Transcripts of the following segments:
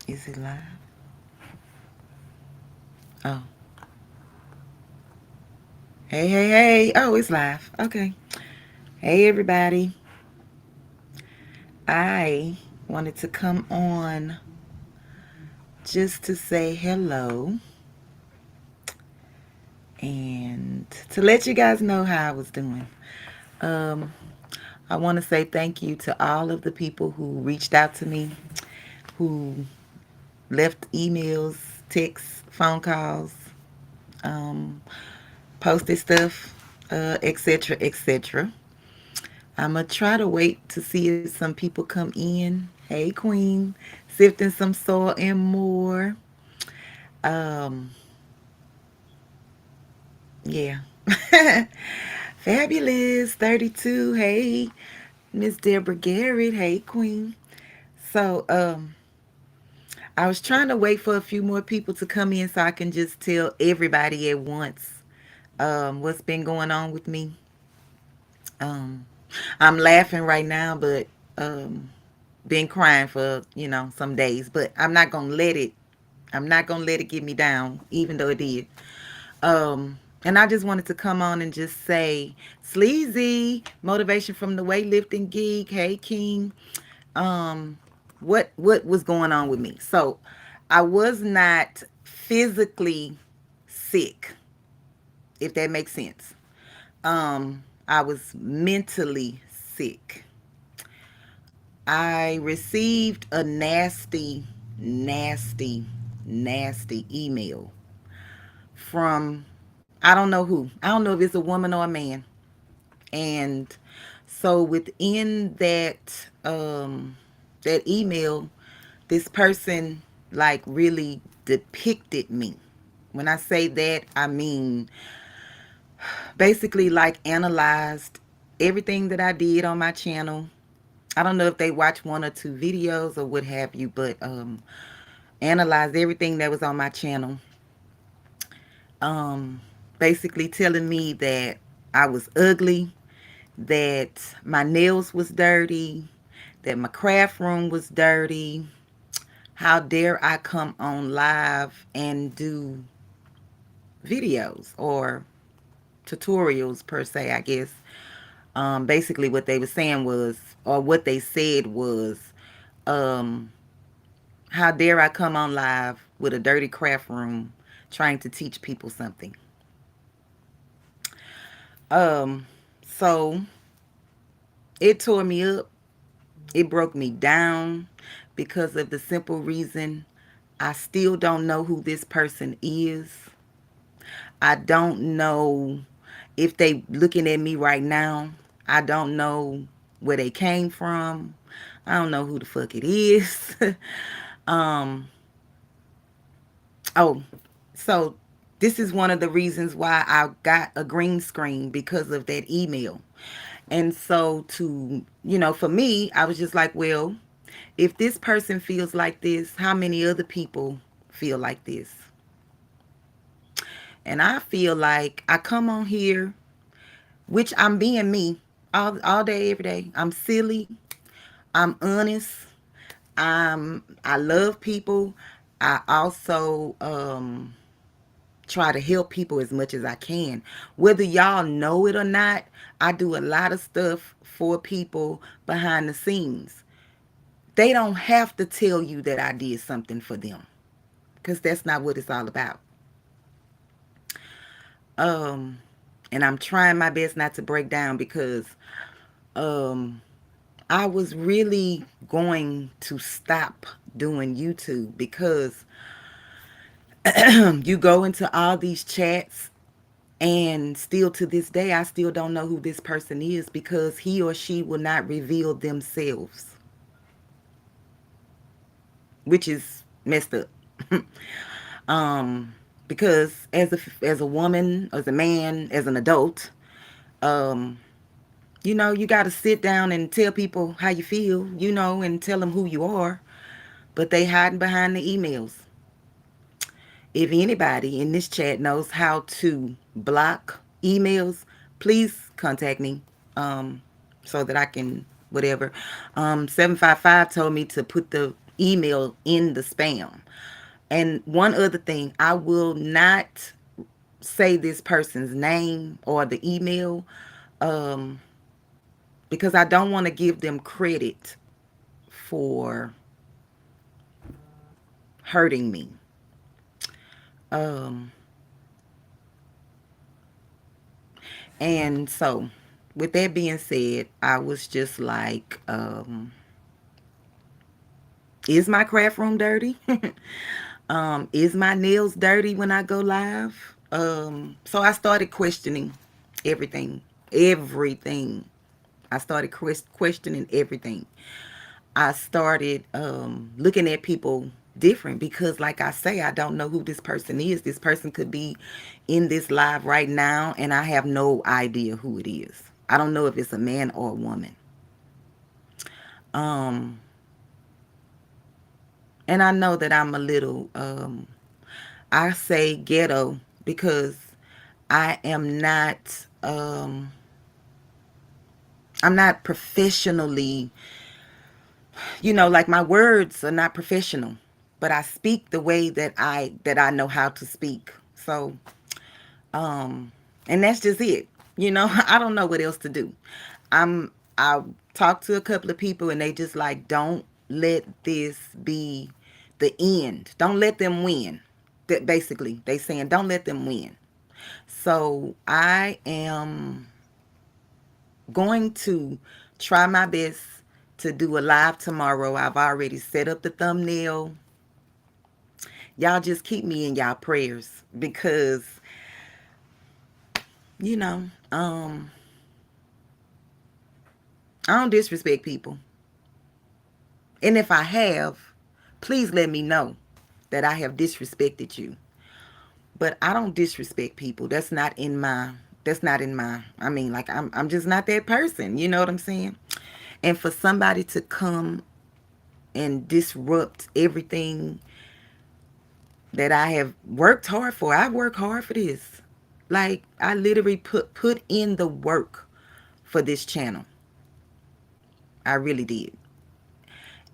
Is it live? Oh. Hey, hey, hey. Oh, it's live. Okay. Hey, everybody. I wanted to come on just to say hello and to let you guys know how I was doing. Um, I want to say thank you to all of the people who reached out to me, who left emails, texts, phone calls, um, posted stuff, etc., etc. I'm going to try to wait to see if some people come in. Hey, Queen, sifting some soil and more. Um, yeah. Fabulous 32. Hey, Miss Deborah Garrett. Hey, Queen. So, I was trying to wait for a few more people to come in so I can just tell everybody at once what's been going on with me. Um, I'm laughing right now, but um, been crying for some days. But I'm not gonna let it. I'm not gonna let it get me down, even though it did. And I just wanted to come on and just say, Sleazy, motivation from the weightlifting geek. Hey, King. Um, what was going on with me? So, I was not physically sick, if that makes sense. I was mentally sick. I received a nasty, nasty, nasty email from I don't know who. I don't know if it's a woman or a man. And so within that email, this person like really depicted me. When I say that, I mean basically like analyzed everything that I did on my channel. I don't know if they watch one or two videos or what have you, but analyzed everything that was on my channel. Um, Basically telling me that I was ugly, that my nails was dirty, that my craft room was dirty. How dare I come on live and do videos or tutorials per se, I guess. Basically what they were saying was, or what they said was, um, how dare I come on live with a dirty craft room trying to teach people something. Um, so it tore me up. It broke me down because of the simple reason I still don't know who this person is. I don't know if they looking at me right now. I don't know where they came from. I don't know who the fuck it is. um oh, so this is one of the reasons why I got a green screen because of that email. And so for me, I was just like, well, if this person feels like this, how many other people feel like this? And I feel like I come on here, which I'm being me all day, every day. I'm silly. I'm honest. I love people. I also try to help people as much as I can. Whether y'all know it or not, I do a lot of stuff for people behind the scenes. They don't have to tell you that I did something for them because that's not what it's all about. Um, and I'm trying my best not to break down because um, I was really going to stop doing YouTube because you go into all these chats and still to this day, I still don't know who this person is because he or she will not reveal themselves, which is messed up. um, because as a woman, as a man, as an adult, um, you got to sit down and tell people how you feel, and tell them who you are. But they hiding behind the emails. If anybody in this chat knows how to block emails, please contact me so that I can whatever. 755 told me to put email in the spam. And one other thing, I will not say this person's name or the email, um, because I don't want to give them credit for hurting me. Um, and so, with that being said, I was just like, is my craft room dirty? Is my nails dirty when I go live? So I started questioning everything. Everything. I started questioning everything. I started looking at people different because, like I say, I don't know who this person is. This person could be in this live right now, and I have no idea who it is. I don't know if it's a man or a woman. Um, and I know that I'm a little, I say ghetto because I am not, I'm not professionally, like my words are not professional, but I speak the way that I know how to speak. So, um, and that's just it. I don't know what else to do. I talked to a couple of people and they just like, don't let this be the end. Don't let them win. That basically they saying don't let them win. So I am going to try my best to do a live tomorrow. I've already set up the thumbnail. Y'all just keep me in y'all prayers because, you know, um, I don't disrespect people. And if I have, please let me know that I have disrespected you. But I don't disrespect people. That's not in my I mean, like I'm just not that person. You know what I'm saying? And for somebody to come and disrupt everything that I have worked hard for. I've worked hard for this. Like I literally put in the work for this channel. I really did.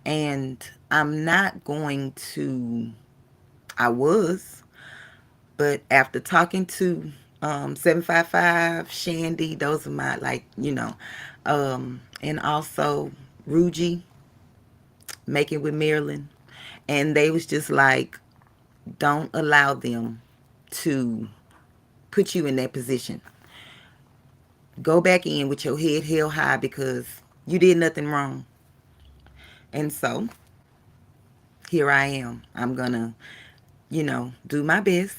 And I'm not going to I was, but after talking to 755, Shandy, those are my and also Ruji, Making with Marilyn, and they was just like, don't allow them to put you in that position. Go back in with your head held high because you did nothing wrong. And so here I am. I'm gonna, do my best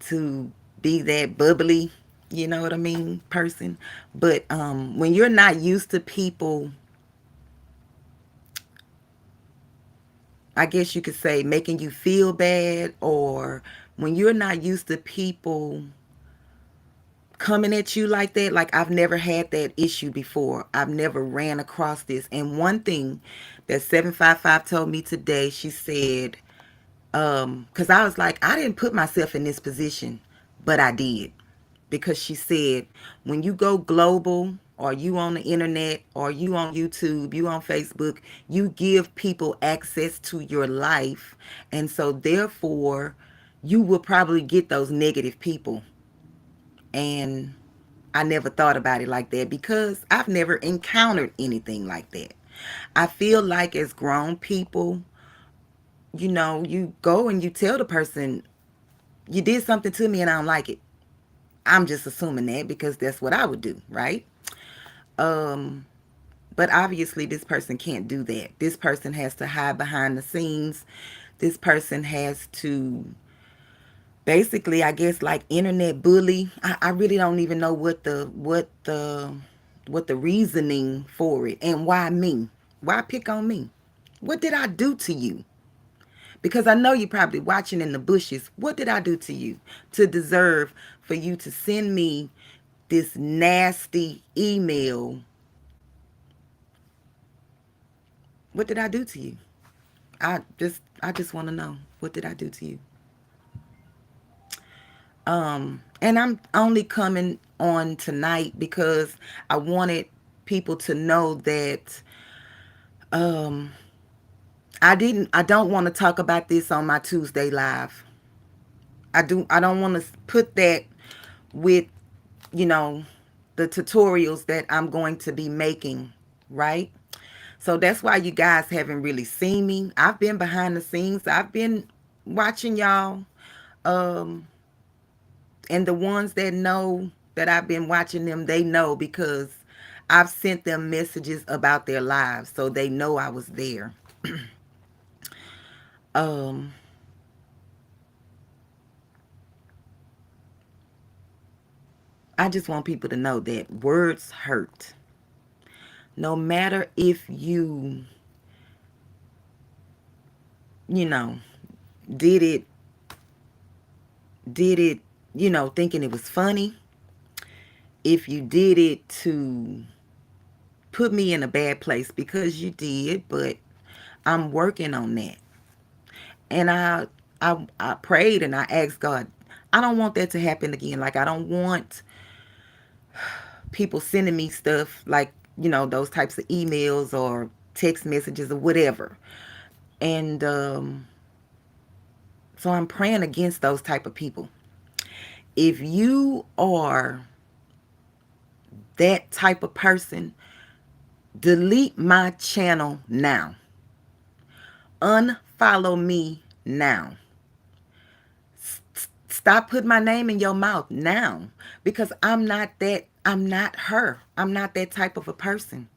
to be that bubbly, you know what I mean, person. But when you're not used to people, I guess you could say making you feel bad, or when you're not used to people coming at you like that, like I've never had that issue before. I've never ran across this. And one thing that 755 told me today, she said, because I was like, I didn't put myself in this position, but I did. Because she said, when you go global, or you on the internet, or you on YouTube, you on Facebook, you give people access to your life. And so therefore, you will probably get those negative people. And I never thought about it like that because I've never encountered anything like that. I feel like as grown people, you go and you tell the person, you did something to me and I don't like it. I'm just assuming that because that's what I would do, right? Um, but obviously, this person can't do that. This person has to hide behind the scenes. This person has to basically, I guess, like internet bully. I really don't even know what the reasoning for it and why me. Why pick on me? What did I do to you? Because I know you're probably watching in the bushes. What did I do to you to deserve for you to send me this nasty email? What did I do to you? I just want to know, what did I do to you? And I'm only coming on tonight because I wanted people to know that I don't want to talk about this on my Tuesday live. I don't want to put that with, you know, the tutorials that I'm going to be making, right? So that's why you guys haven't really seen me. I've been behind the scenes. I've been watching y'all. Um, and the ones that know that I've been watching them, they know because I've sent them messages about their lives. So they know I was there. Um, I just want people to know that words hurt. No matter if you know, did it, did it, thinking it was funny, if you did it to put me in a bad place because you did, but I'm working on that. And I prayed and I asked God, I don't want that to happen again. Like I don't want people sending me stuff like, those types of emails or text messages or whatever. And so I'm praying against those type of people. If you are that type of person, delete my channel now. Unfollow me now. Stop putting my name in your mouth now because I'm not her. I'm not that type of a person.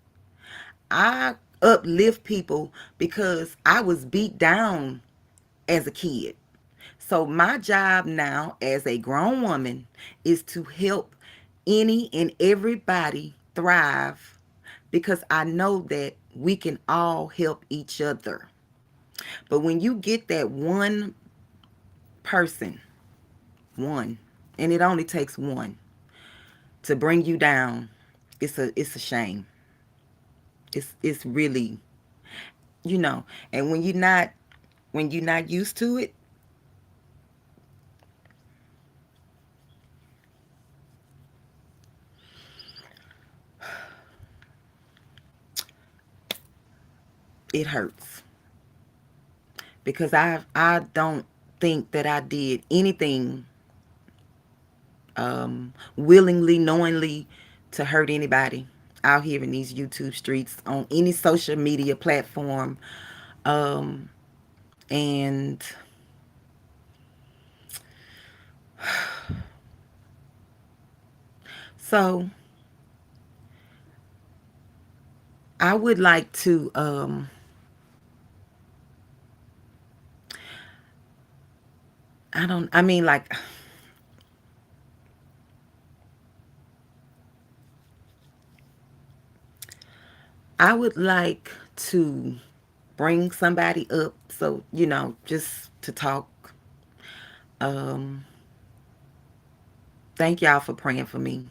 I uplift people because I was beat down as a kid. So my job now as a grown woman is to help any and everybody thrive because I know that we can all help each other. But when you get that one person, one, and it only takes one to bring you down, it's a shame. It's really, you know, and when you're not used to it, it hurts because I don't think that I did anything willingly, knowingly to hurt anybody out here in these YouTube streets on any social media platform. Um, and so I would like to, I mean, like, I would like to bring somebody up. So, just to talk. Um, Thank y'all for praying for me.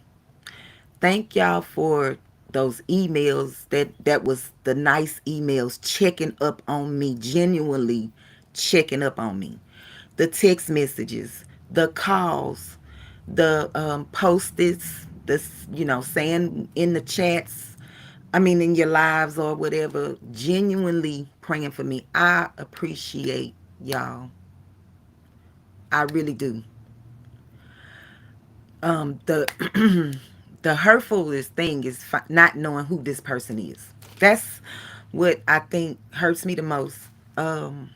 Thank y'all for those emails that was the nice emails checking up on me, genuinely checking up on me. The text messages, the calls, the post-its, this, saying in the chats, I mean in your lives or whatever, genuinely praying for me. I appreciate y'all. I really do. The the hurtfulest thing is not knowing who this person is. That's what I think hurts me the most. Um,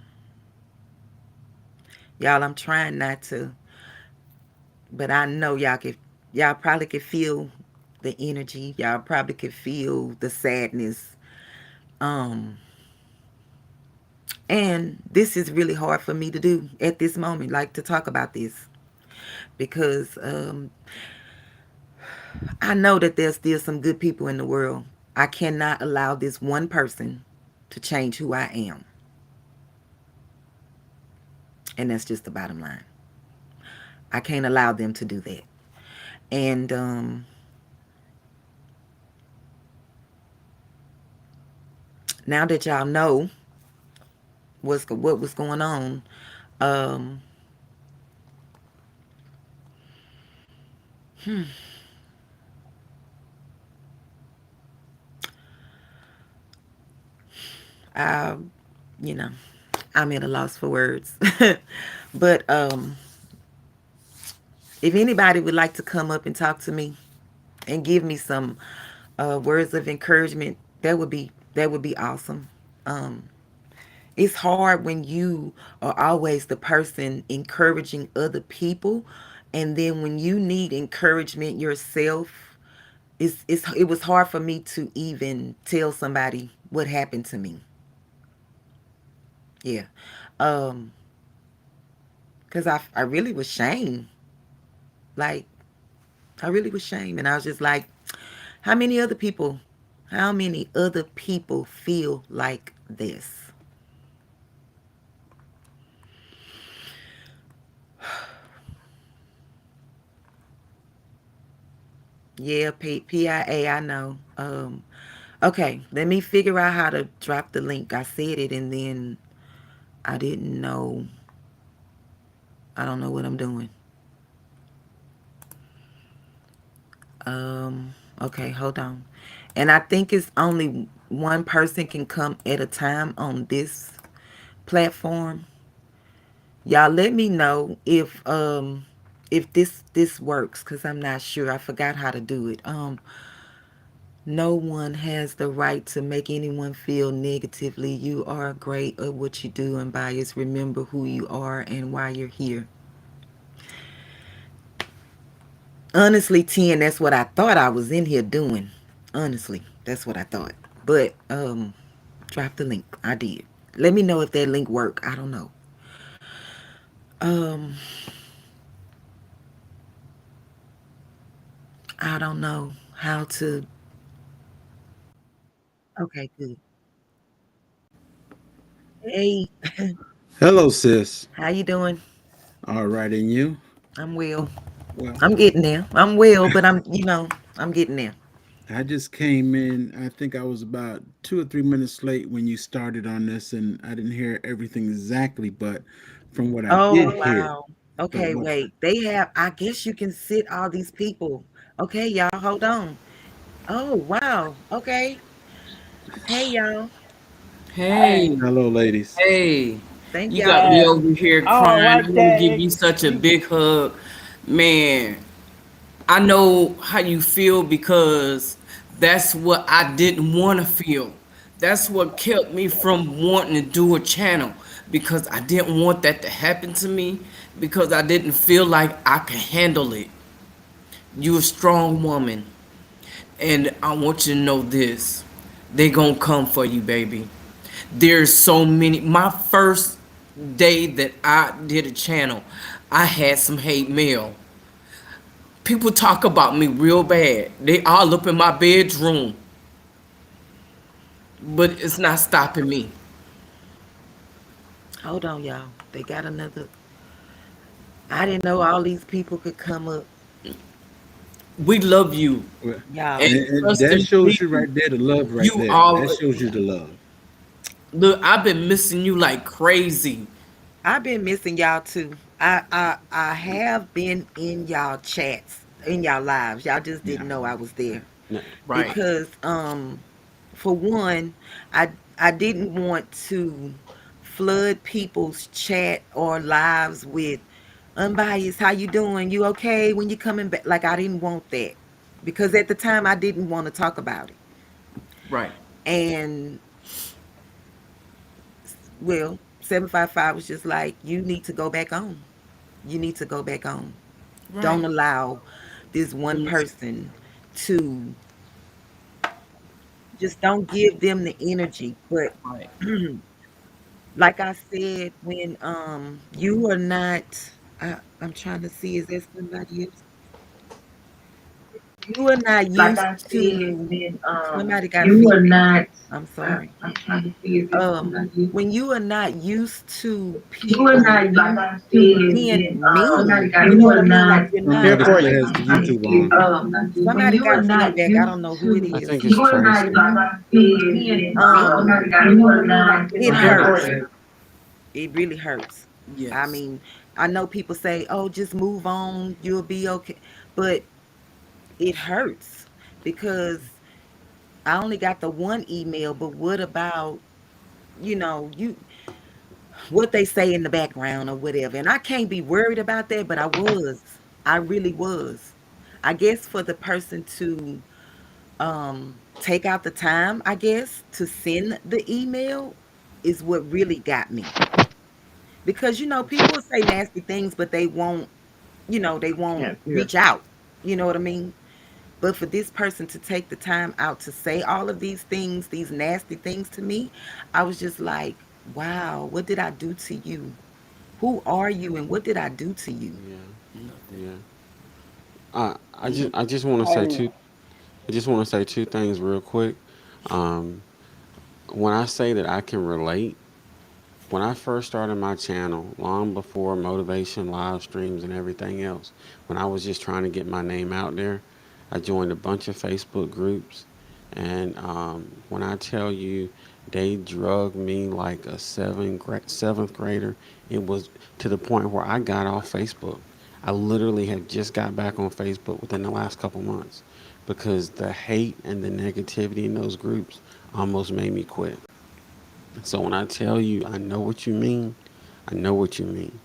y'all, I'm trying not to, but I know y'all probably could feel the energy. Y'all probably could feel the sadness. Um, and this is really hard for me to do at this moment, like to talk about this because I know that there's still some good people in the world. I cannot allow this one person to change who I am. And that's just the bottom line. I can't allow them to do that. And now that y'all know what was going on, um, you know, I'm at a loss for words. But if anybody would like to come up and talk to me and give me some words of encouragement, that would be awesome. Um, it's hard when you are always the person encouraging other people, and then when you need encouragement yourself, it was hard for me to even tell somebody what happened to me. Yeah, um, because I really was shamed. Like I really was shamed, and I was just like, how many other people? How many other people feel like this? Yeah, PIA, I know. Okay, let me figure out how to drop the link. I said it and then I didn't know. I don't know what I'm doing. Okay, hold on. And I think it's only one person can come at a time on this platform. Y'all let me know if this works cuz I'm not sure. I forgot how to do it. No one has the right to make anyone feel negatively. You are great at what you do, and bias. Remember who you are and why you're here. Honestly, 10, that's what I thought I was in here doing. Honestly, that's what I thought. But drop the link. I did. Let me know if that link worked. I don't know. Um, I don't know how to. Okay, good. Hey, Hello, sis. how you doing? All right, and you? I'm well. Well, I'm getting there. I'm well, but I'm getting there. I just came in. I think I was about 2 or 3 minutes late when you started on this, and I didn't hear everything exactly, but from what I Oh, did hear, wow. but Okay, what wait. They have, I guess you can sit all these people. Okay, y'all, hold on. Oh, wow. Okay. Hey, y'all. Hey, hello, ladies. hey, Thank you y'all got for me Uh, over coming. here oh, crying. I right want to give there. you such a You, big hug. Man, I know how you feel because that's what I didn't want to feel. That's what kept me from wanting to do a channel because I didn't want that to happen to me because I didn't feel like I could handle it. You a strong woman, and I want you to know this. They gonna come for you, baby. There's so many. My first day that I did a channel, I had some hate mail. People talk about me real bad. They all up in my bedroom, but it's not stopping me. Hold on, y'all. They got another. I didn't know all these people could come up. We love you, Well, Y'all, and and trust that and shows you believe. right there the love right You there. That all shows you the love. look. I've been missing you like crazy. I've been missing y'all too. I have been in y'all chats, in y'all lives. Y'all just Yeah. didn't know I was there. No. Right, Because for one, I didn't want to flood people's chat or lives with unbiased, how you doing? You okay? When you coming back? Like I didn't want that. Because at the time I didn't want to talk about it. right, And well, 755 was just like, you need to go back on. You need to go back on. right. Don't allow this one person to just don't give them the energy. But Right. like I said, when you are not, I'm trying to see, is there somebody else? You are not like I used said, to, when somebody got you are feedback. not, I'm sorry. I'm trying to see if it's somebody. When you are not used to You are people not used to being when somebody mean, got you know what I you are mean? Like not. you're Yeah, not, this player has the I'm trying to YouTube see on. if when somebody you got are not feedback. I used don't know who it I to think is. it's you are not Tracy. used to being Um, somebody got you are not. it Okay, go hurts. ahead. It really hurts. I Yes. mean, I know people say, "Oh, just move on, you'll be okay," but it hurts because I only got the one email. But what about you? what they say in the background or whatever. And I can't be worried about that, but I was. I really was. I guess for the person to take out the time, I guess, to send the email is what really got me. Because people will say nasty things, but they won't Can't hear. reach out. You know what I mean? But for this person to take the time out to say all of these things, these nasty things to me, I was just like, wow, what did I do to you? Who are you and what did I do to you? Yeah, yeah. I just want to say Oh, two. I just want to say two things real quick. Um, when I say that I can relate, when I first started my channel, long before motivation, live streams, and everything else, when I was just trying to get my name out there, I joined a bunch of Facebook groups. And when I tell you they drug me like a seventh grader, it was to the point where I got off Facebook. I literally had just got back on Facebook within the last couple months because the hate and the negativity in those groups almost made me quit. So when I tell you I know what you mean, I know what you mean.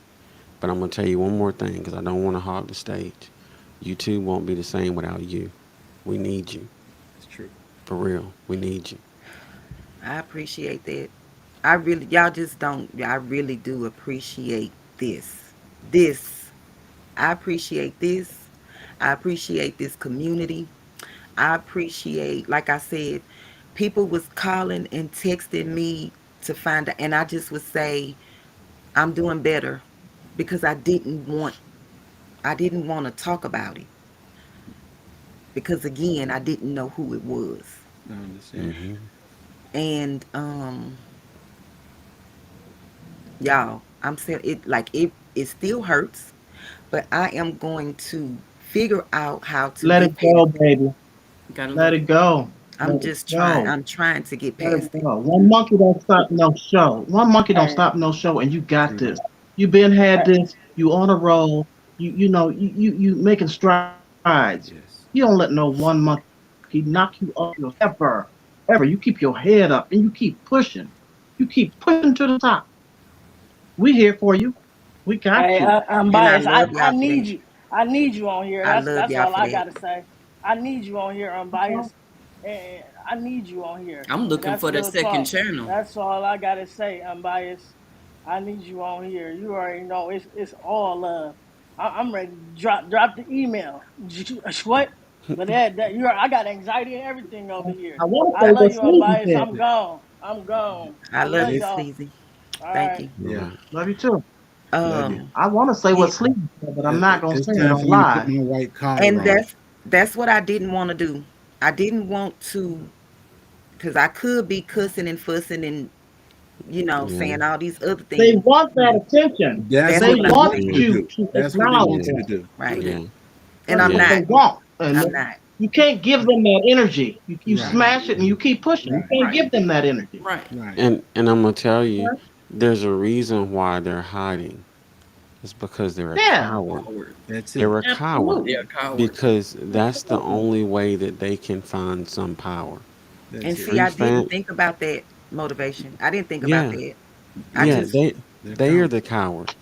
But I'm gonna tell you one more thing because I don't want to hog the stage. YouTube won't be the same without you. We need you. It's true. For real. We need you. I appreciate that. I really, y'all just don't, I really do appreciate this. This. I appreciate this. I appreciate this community. I appreciate, like I said, people was calling and texting me to find out, and I just would say, I'm doing better because I didn't want to talk about it because again, I didn't know who it was. I understand. Hmm. And y'all, I'm saying it still hurts, but I am going to figure out how to let get it go, past it. baby. Gotta Let let it go. I'm Let it just trying. go. I'm trying to get Let past it it. go. One monkey don't stop no show. One monkey don't stop no show, and you got True. this. You been had this. You on a roll. You making strides. You don't Yes. let no one monkey knock you off your ever. Ever. You keep your head up and you keep pushing. You keep pushing to the top. We here for you. We got Hey, you. I'm And I biased. love I y'all for need that. you. I need you on here. I That's love that's y'all all for I that. gotta say. I need you on here, Well, unbiased. And I need you on here. I'm And looking that's for the real second talk. channel. That's all I gotta say, unbiased. I need you on here. You already know it's all love. I'm ready to drop the email. What? But I got anxiety and everything over here. I want to I say love what you, Sleepy unbiased. said. I'm gone. I'm gone. I I love love you, It's, y'all. Sleazy. All Thank right. you. All yeah. right. Love you too. Love you. Um, I want to say yeah, what Sleepy said, but I'm not It- gonna It's say it time on for me to put live. my white collar and on. that's what I didn't want to do. I didn't want to, because I could be cussing and fussing and Yeah. saying all these other They things. want that Yeah. attention. That's That's They what what they I want want you said. to you do. to That's what they acknowledge want you Yeah. to them. do. Right. Yeah. And That's I'm what Yeah. they not. want. And I'm not. you can't give them that energy. You Right. smash it and you keep pushing. You Right. can't Right. give them that energy. Right. Right. And I'm gonna tell you, there's a reason why they're hiding. It's because they're a Yeah, coward. Coward. That's it. They're a coward Yeah, absolutely. coward. because that's the Absolutely. only way that they can find some power. And That's it. see, I didn't Understand? think about that motivation. I didn't think about Yeah. that. I Yeah. Yeah. just, They're They are cowards. the coward.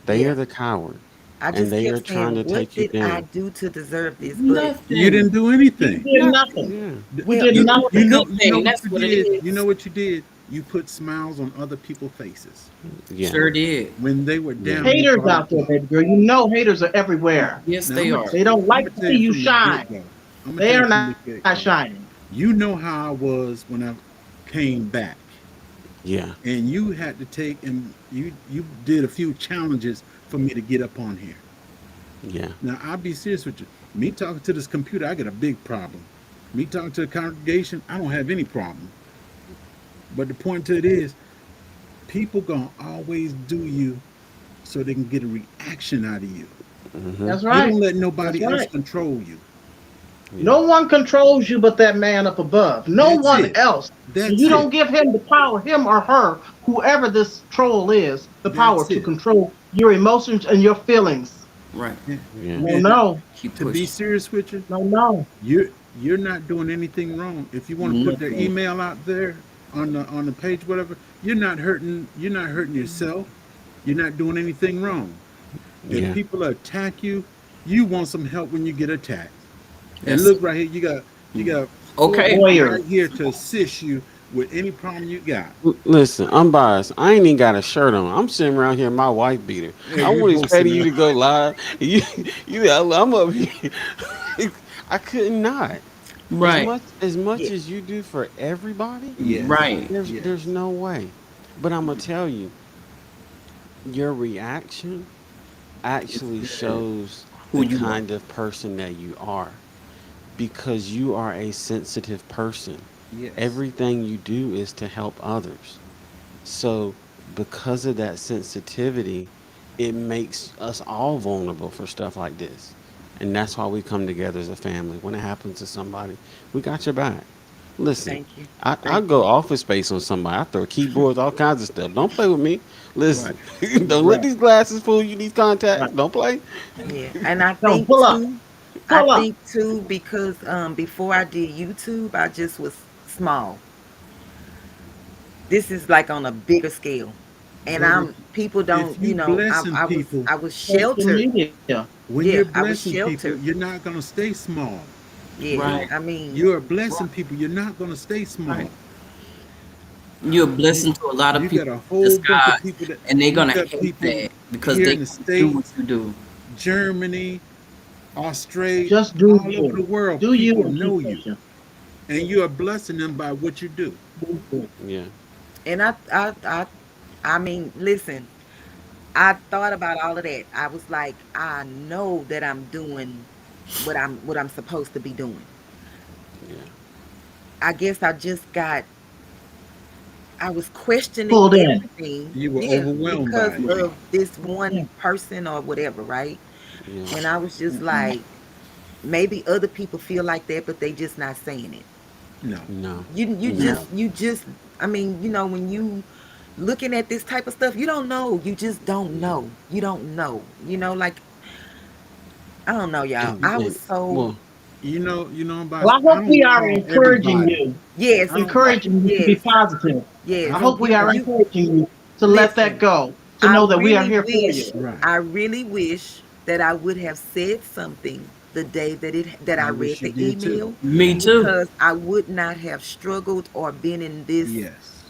They are yeah, the coward, I and just they are kept trying saying, to what take you did I down. do to deserve this? But, You Nothing. didn't do You anything. did Nothing. nothing. Yeah. You well, did You You doing a you nothing. know good you know thing. what That's you what it did. You know is. what you did. You put smiles on other people's faces Yeah. Sure did. when they were Yeah. down. You Haters brought out them there, up. baby girl. You know haters are everywhere. Yes, Now they are. They don't I'm like gonna to tell see you you from the get shine. go. I'm gonna They tell you are from not the get go. shining. You know how I was when I came back, Yeah. and you had to take and you did a few challenges for me to get up on here. Yeah. Now I'll be serious with you. Me talking to this computer, I got a big problem. Me talking to the congregation, I don't have any problem. But the point to it is, people gonna always do you so they can get a reaction out of you. Hmm. That's You right. don't let That's nobody else right. control you. Yeah. No one controls you but that man up above. No That's one it. else. And That's you it. don't give him the power, him or her, whoever this troll is, the power That's to it. control your emotions and your feelings. Right. And, Yeah. No, and no, Keep to be pushing. serious with you, no, no. you're not doing anything wrong. If you want to put their Nothing. email out there, on the page, whatever, you're not hurting yourself. You're not doing anything wrong. If Yeah. people attack you, you want some help when you get attacked. And That's look right here, you got four okay. people Warrior. right here to assist you with any problem you got. Listen, I'm biased. I ain't even got a shirt on. I'm sitting around here in my wife beater. Yeah, I you wasn't expecting hosting you us. to go live. I'm up here. I could not. Right. As much Yeah. as you do for everybody, Yes, Right. there's yes. no way. But I'm gonna tell you, your reaction actually shows Who the you are. kind of person that you are because you are a sensitive person. Yes. Everything you do is to help others. So, because of that sensitivity, it makes us all vulnerable for stuff like this. And that's why we come together as a family. When it happens to somebody, we got your back. Listen, Thank you. I Thank go office space on somebody. I throw keyboards, all kinds of stuff. Don't play with me. Right. Listen, don't let Right, these glasses fool you, these contacts. right. Don't play. you. Yeah. And I No, think pull up, too, pull up. because before I did YouTube, I just was small. This is like on a bigger scale. And But people if don't, you blessing people, I was Social sheltered. media. when Yeah, you're I was blessing people, sheltered. you're not gonna stay small. Yeah. Right. I mean, You're blessing people. You're not gonna stay small. Right. You're a You blessing to a lot of you got people a in whole bunch of disguise, people that and they're you gonna got hate people that because here they in the can't do what States, you do. Germany, Australia, Just do all over the you. world. Do you People and keep know you, pushing. and you are blessing them by what you do. Do you. Yeah, and I mean, listen, I thought about all of that. I was like, I know that I'm doing what I'm supposed to be doing. yeah. I guess I was questioning Pulled in. everything. You were Yeah, overwhelmed because by it. Yeah, of this yeah. one person or whatever, right? Yeah. And I was just Mhm. like, maybe other people feel like that, but they just not saying it. No, No. You No. just I mean, when you looking at this type of stuff, you don't know. You just don't Yeah. know. You don't know. Like I don't know, y'all. I was so Well, Well, Boss, I I hope we don't are call encouraging everybody. you, yes, I don't. encouraging you to be yes, positive. yes. I I hope we are You encouraging you to let that listen. go, to I know that we are really here for wish, you. right. I really wish that I would have said something the day that I I read wish you the did too. email, Me too. because I would not have struggled or been in this Yes.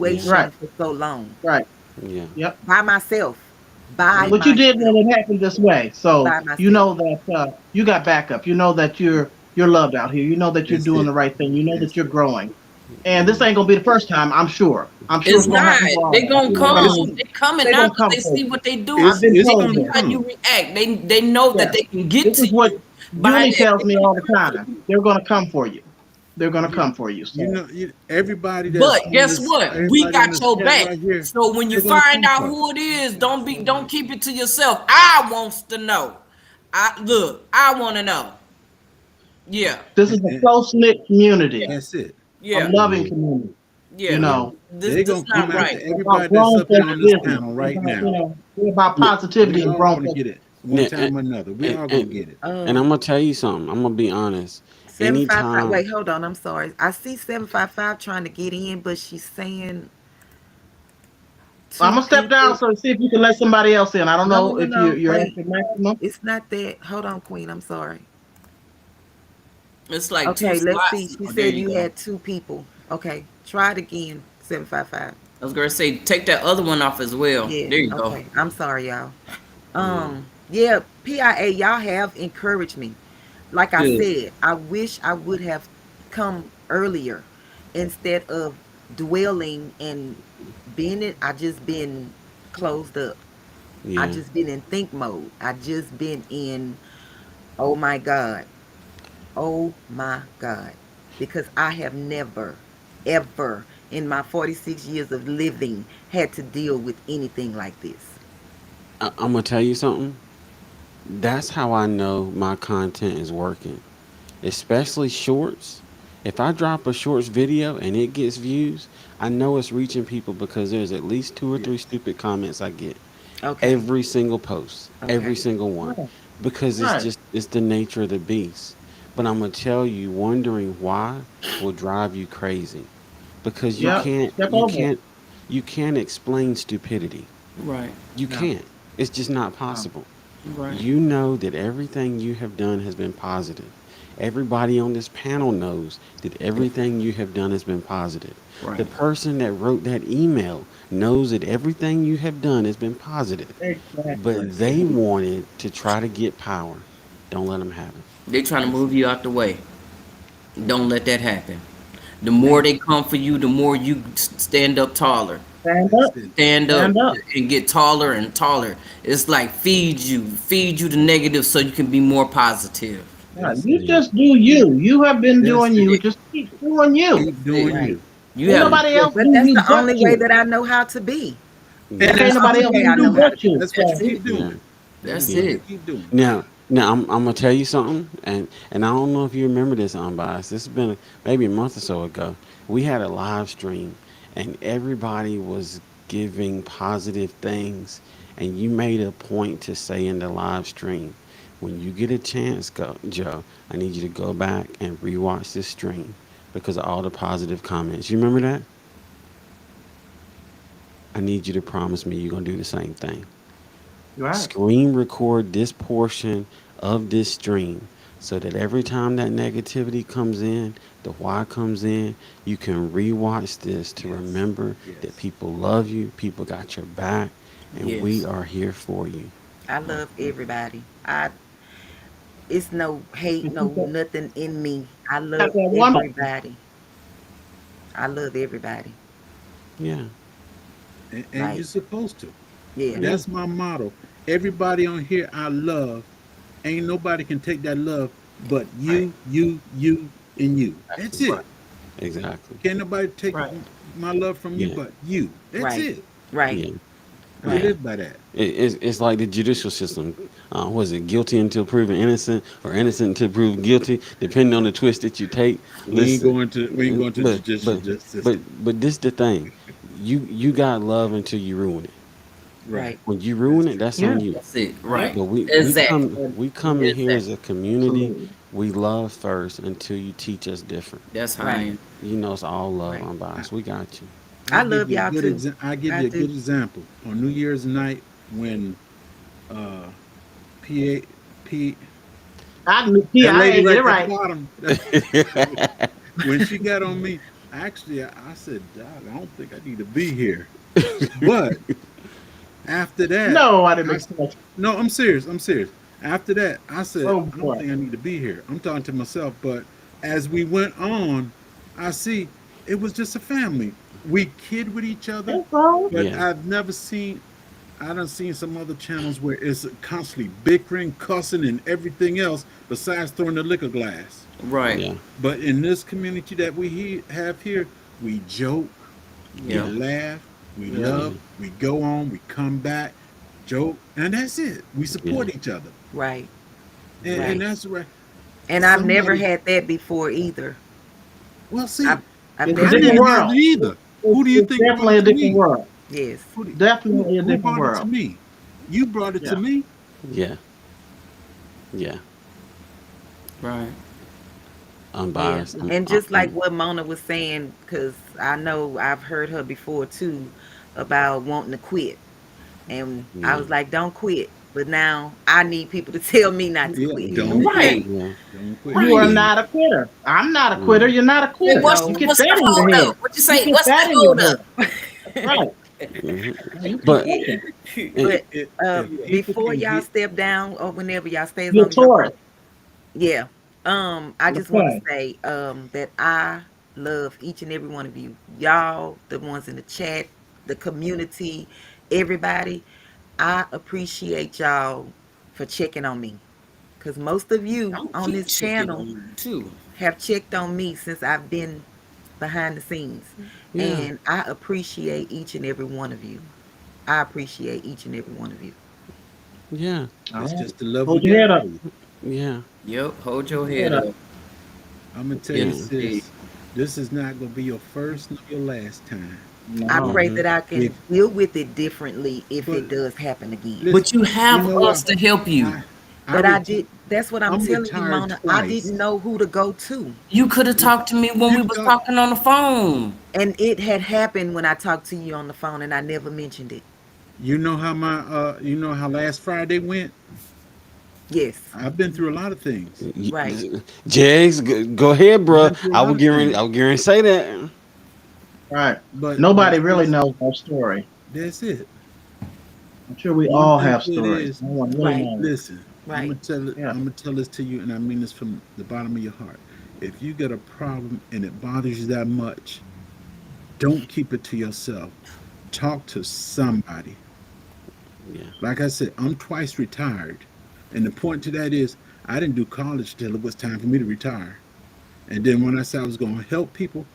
yeah, situation Right, for so long right. yeah, Yep. by myself, by Right. But you did myself, when it happened this way, so by you myself. know that you got backup. You know that you're loved out here. You know that you're That's doing it. the right thing. You know that That's you're it. growing. And this yeah, ain't gonna be the first time. I'm sure. I'm sure It's it's gonna not. happen for all They of us. gonna You know, It's come. They coming they're now gonna because come they for see you. what they do. I've it's been They it's told gonna see this. how you come. react. They know that Yeah. they can get This to is what you by Uni that. tells They me gonna all the come for time. you. They're gonna come for you. They're gonna You come for you. So everybody that's But on guess this what? We everybody on got this your chat back. right here, So when you they're gonna find come out for you. who it is, don't keep it to yourself. I wants to know. I want to know. Yeah, this is And, a and close knit community, that's it. a yeah, loving yeah, community. You yeah. yeah, know, They're This gonna come not after right. about everybody that's grown up here folks on this business. panel It's right about, now. we're about yeah, positivity We and all grown gonna folks. get it one yeah, time or another. We all gonna get it. and I'm Um, gonna tell you something. I'm gonna be honest. 755. Anytime, Wait, hold on. I'm sorry. I see 755 trying to get in, but she's saying I'm two gonna step down people. so see if you can let somebody else in. I don't No, no, know no, if no. you're at Wait. your maximum. It's not that. Hold on, Queen. I'm sorry. It's like two Okay, let's see. slots. She Oh, there said you you go. had two people. Okay, try it again. 755. I was gonna say take that other one off as well. Yeah. There you go. Okay. I'm sorry, y'all. yeah, Yeah, PIA, y'all have encouraged me. Like I Good. said, I wish I would have come earlier instead of dwelling and I just been closed up. I yeah. just been in think mode. I just been in, oh my God, oh my God. Because I have never, ever in my 46 years of living had to deal with anything like this. I'm gonna tell you something. That's how I know my content is working, especially shorts. If I drop a shorts video and it gets views, I know it's reaching people because there's at least two or three Yes. stupid comments I get Okay, every single post, every okay. single one, Right, because right. it's the nature of the beast. But I'm gonna tell you, wondering why will drive you crazy. because Yeah. Step over it. you can't explain stupidity. Right. You No. can't. It's just not No. possible. Right. You know that everything you have done has been positive. Everybody on this panel knows that everything you have done has been positive. The Right. person that wrote that email knows that everything you have done has been positive. Exactly. But they wanted to try to get power. Don't let them have it. They trying to move you out the way. Don't let that happen. The more they come for you, the more you stand up taller. Stand That's up. it. Stand up Stand up. and get taller and taller. It's like feed you the negative so you can be more positive. Yeah, That's you it. just do you. You have been That's doing it. you. Just keep doing you. Keep doing Right. you. You Ain't have nobody Yeah, else but do that's you the but only way you. that I know how to be. And Ain't that's That's the nobody only else way do I know you how to but be. you. that's what that's you So keep it. doing. Yeah. That's That's what Yeah. you it. keep doing. Now I'm gonna tell you something, and I don't know if you remember this, Unbiased. This has been maybe a month or so ago. We had a live stream, and everybody was giving positive things, and you made a point to say in the live stream, when you get a chance, go Joe. I need you to go back and rewatch this stream because of all the positive comments. You remember that? I need you to promise me you're gonna do the same thing. you're right. Screen record this portion of this stream so that every time that negativity comes in, the why comes in, you can rewatch this to Yes. remember that Yes. people love you, people got your back, and we Yes. are here for you. I love everybody. It's no hate, And no keep that, nothing in me. I that love one button. everybody. I love everybody. Yeah. And you're Like, supposed to. yeah, Yeah. That's my motto. Everybody on here I love. Ain't nobody can take that love but Right. you, and you. That's Exactly. it. Exactly. Can't nobody take Right. my love from you Yeah. but you. That's right, it. right, Yeah. I Yeah. right. live by that. It's like the judicial system. Was it guilty until proven innocent or innocent until proven guilty, depending on the twist that you take? Listen, We ain't going to but judicial but justice but system. but this the thing. You got love until you ruin it. Right. Right. When you That's ruin it, true. that's Yeah. on you. That's it. Yeah. Right. But Exactly. we come in here as Exactly. a community. Absolutely. We love first until you teach us different. That's how I Right. am. You know it's all love, Right. I, unbiased. We got you. I I give love you a y'all good too. I give I you a good do. example. On New Year's night when uh PA P Yeah, that I lady ain't get right it at the right. bottom when she got on me, actually I said, Doc, I don't think I need to be here. But after that, No, I didn't I make so much. no, I'm serious. I'm serious. After that, I said, Oh I don't boy. think I need to be here. I'm talking to myself. But as we went on, I see it was just a family. We kid with each other, That's all. but Yeah. I done seen some other channels where it's constantly bickering, cussing, and everything else besides throwing the liquor glass. Right. Yeah. But in this community that have here, we joke, we Yeah. laugh, we Yeah. love, we go on, we come back, joke, and that's it. We Yeah. support each other, Right. and Right. that's right. And I've never Somebody, had that before either. well, see, I've I've It's a I never different had didn't that. have it world. either. Who do you It's think brought definitely it a to different me? world. Yes. Definitely a Who different brought it to world. me? You brought it to Yeah. me. Yeah. Yeah. Right. Yeah. Unbiased. And just like what Mona was saying, because I know I've heard her before too about wanting to quit. And I Yeah. was like, don't quit. But now I need people to tell me not to Yeah, quit. Yeah. don't quit. Right. Yeah. Don't quit. You are Right. not a quitter. I'm not a quitter. Mm. You're not a Well, quitter. what's You No. get what's the that in hold your head. up? What you You say? get What's that the in your hold head. up? Right. hmm Now you keep But pushing. and, But If people before can y'all get, step down or whenever y'all stay as You're long as y'all Taurus. yeah. I just want to Okay. say that I love each and every one of you. Y'all, the ones in the chat, the community, everybody. I appreciate y'all for checking on me. Because most of you I'm on keep this checking channel on you too. have checked on me since I've been behind the scenes. yeah. And I appreciate each and every one of you. I appreciate each and every one of you. Yeah. All it's right. just the love we Hold your got head for up. you. Yeah. Yep. Hold your Hold your head head up. up. I'm gonna tell you, Yes, Yeah. indeed. sis, this is not gonna be your first nor your last time. I No. pray hmm that I can If deal with it differently if but it does happen again. listen, But you you have know us what? to help you. I I But I reti- did, that's what I'm I'm telling you, retired Mona. I twice. didn't know who to go to. You could have talked to me when we You was thought talking on the phone. And it had happened when I talked to you on the phone, and I never mentioned it. You know how you know how last Friday went? Yes. I've been through a lot of things. Right. Jags, go ahead, I've bro. been through a I lot was of getting, things. to say that. Right. But Nobody really knows our story. that's it. I'm sure we One all thing have it stories. is, No one really Right. knows. listen, I'm Right. gonna tell it. Yeah. I'm gonna tell this to you, and I mean this from the bottom of your heart. If you get a problem and it bothers you that much, don't keep it to yourself. Talk to somebody. Yeah, Like I said, I'm twice retired, and the point to that is, I didn't do college till it was time for me to retire. And then when I said I was going to help people,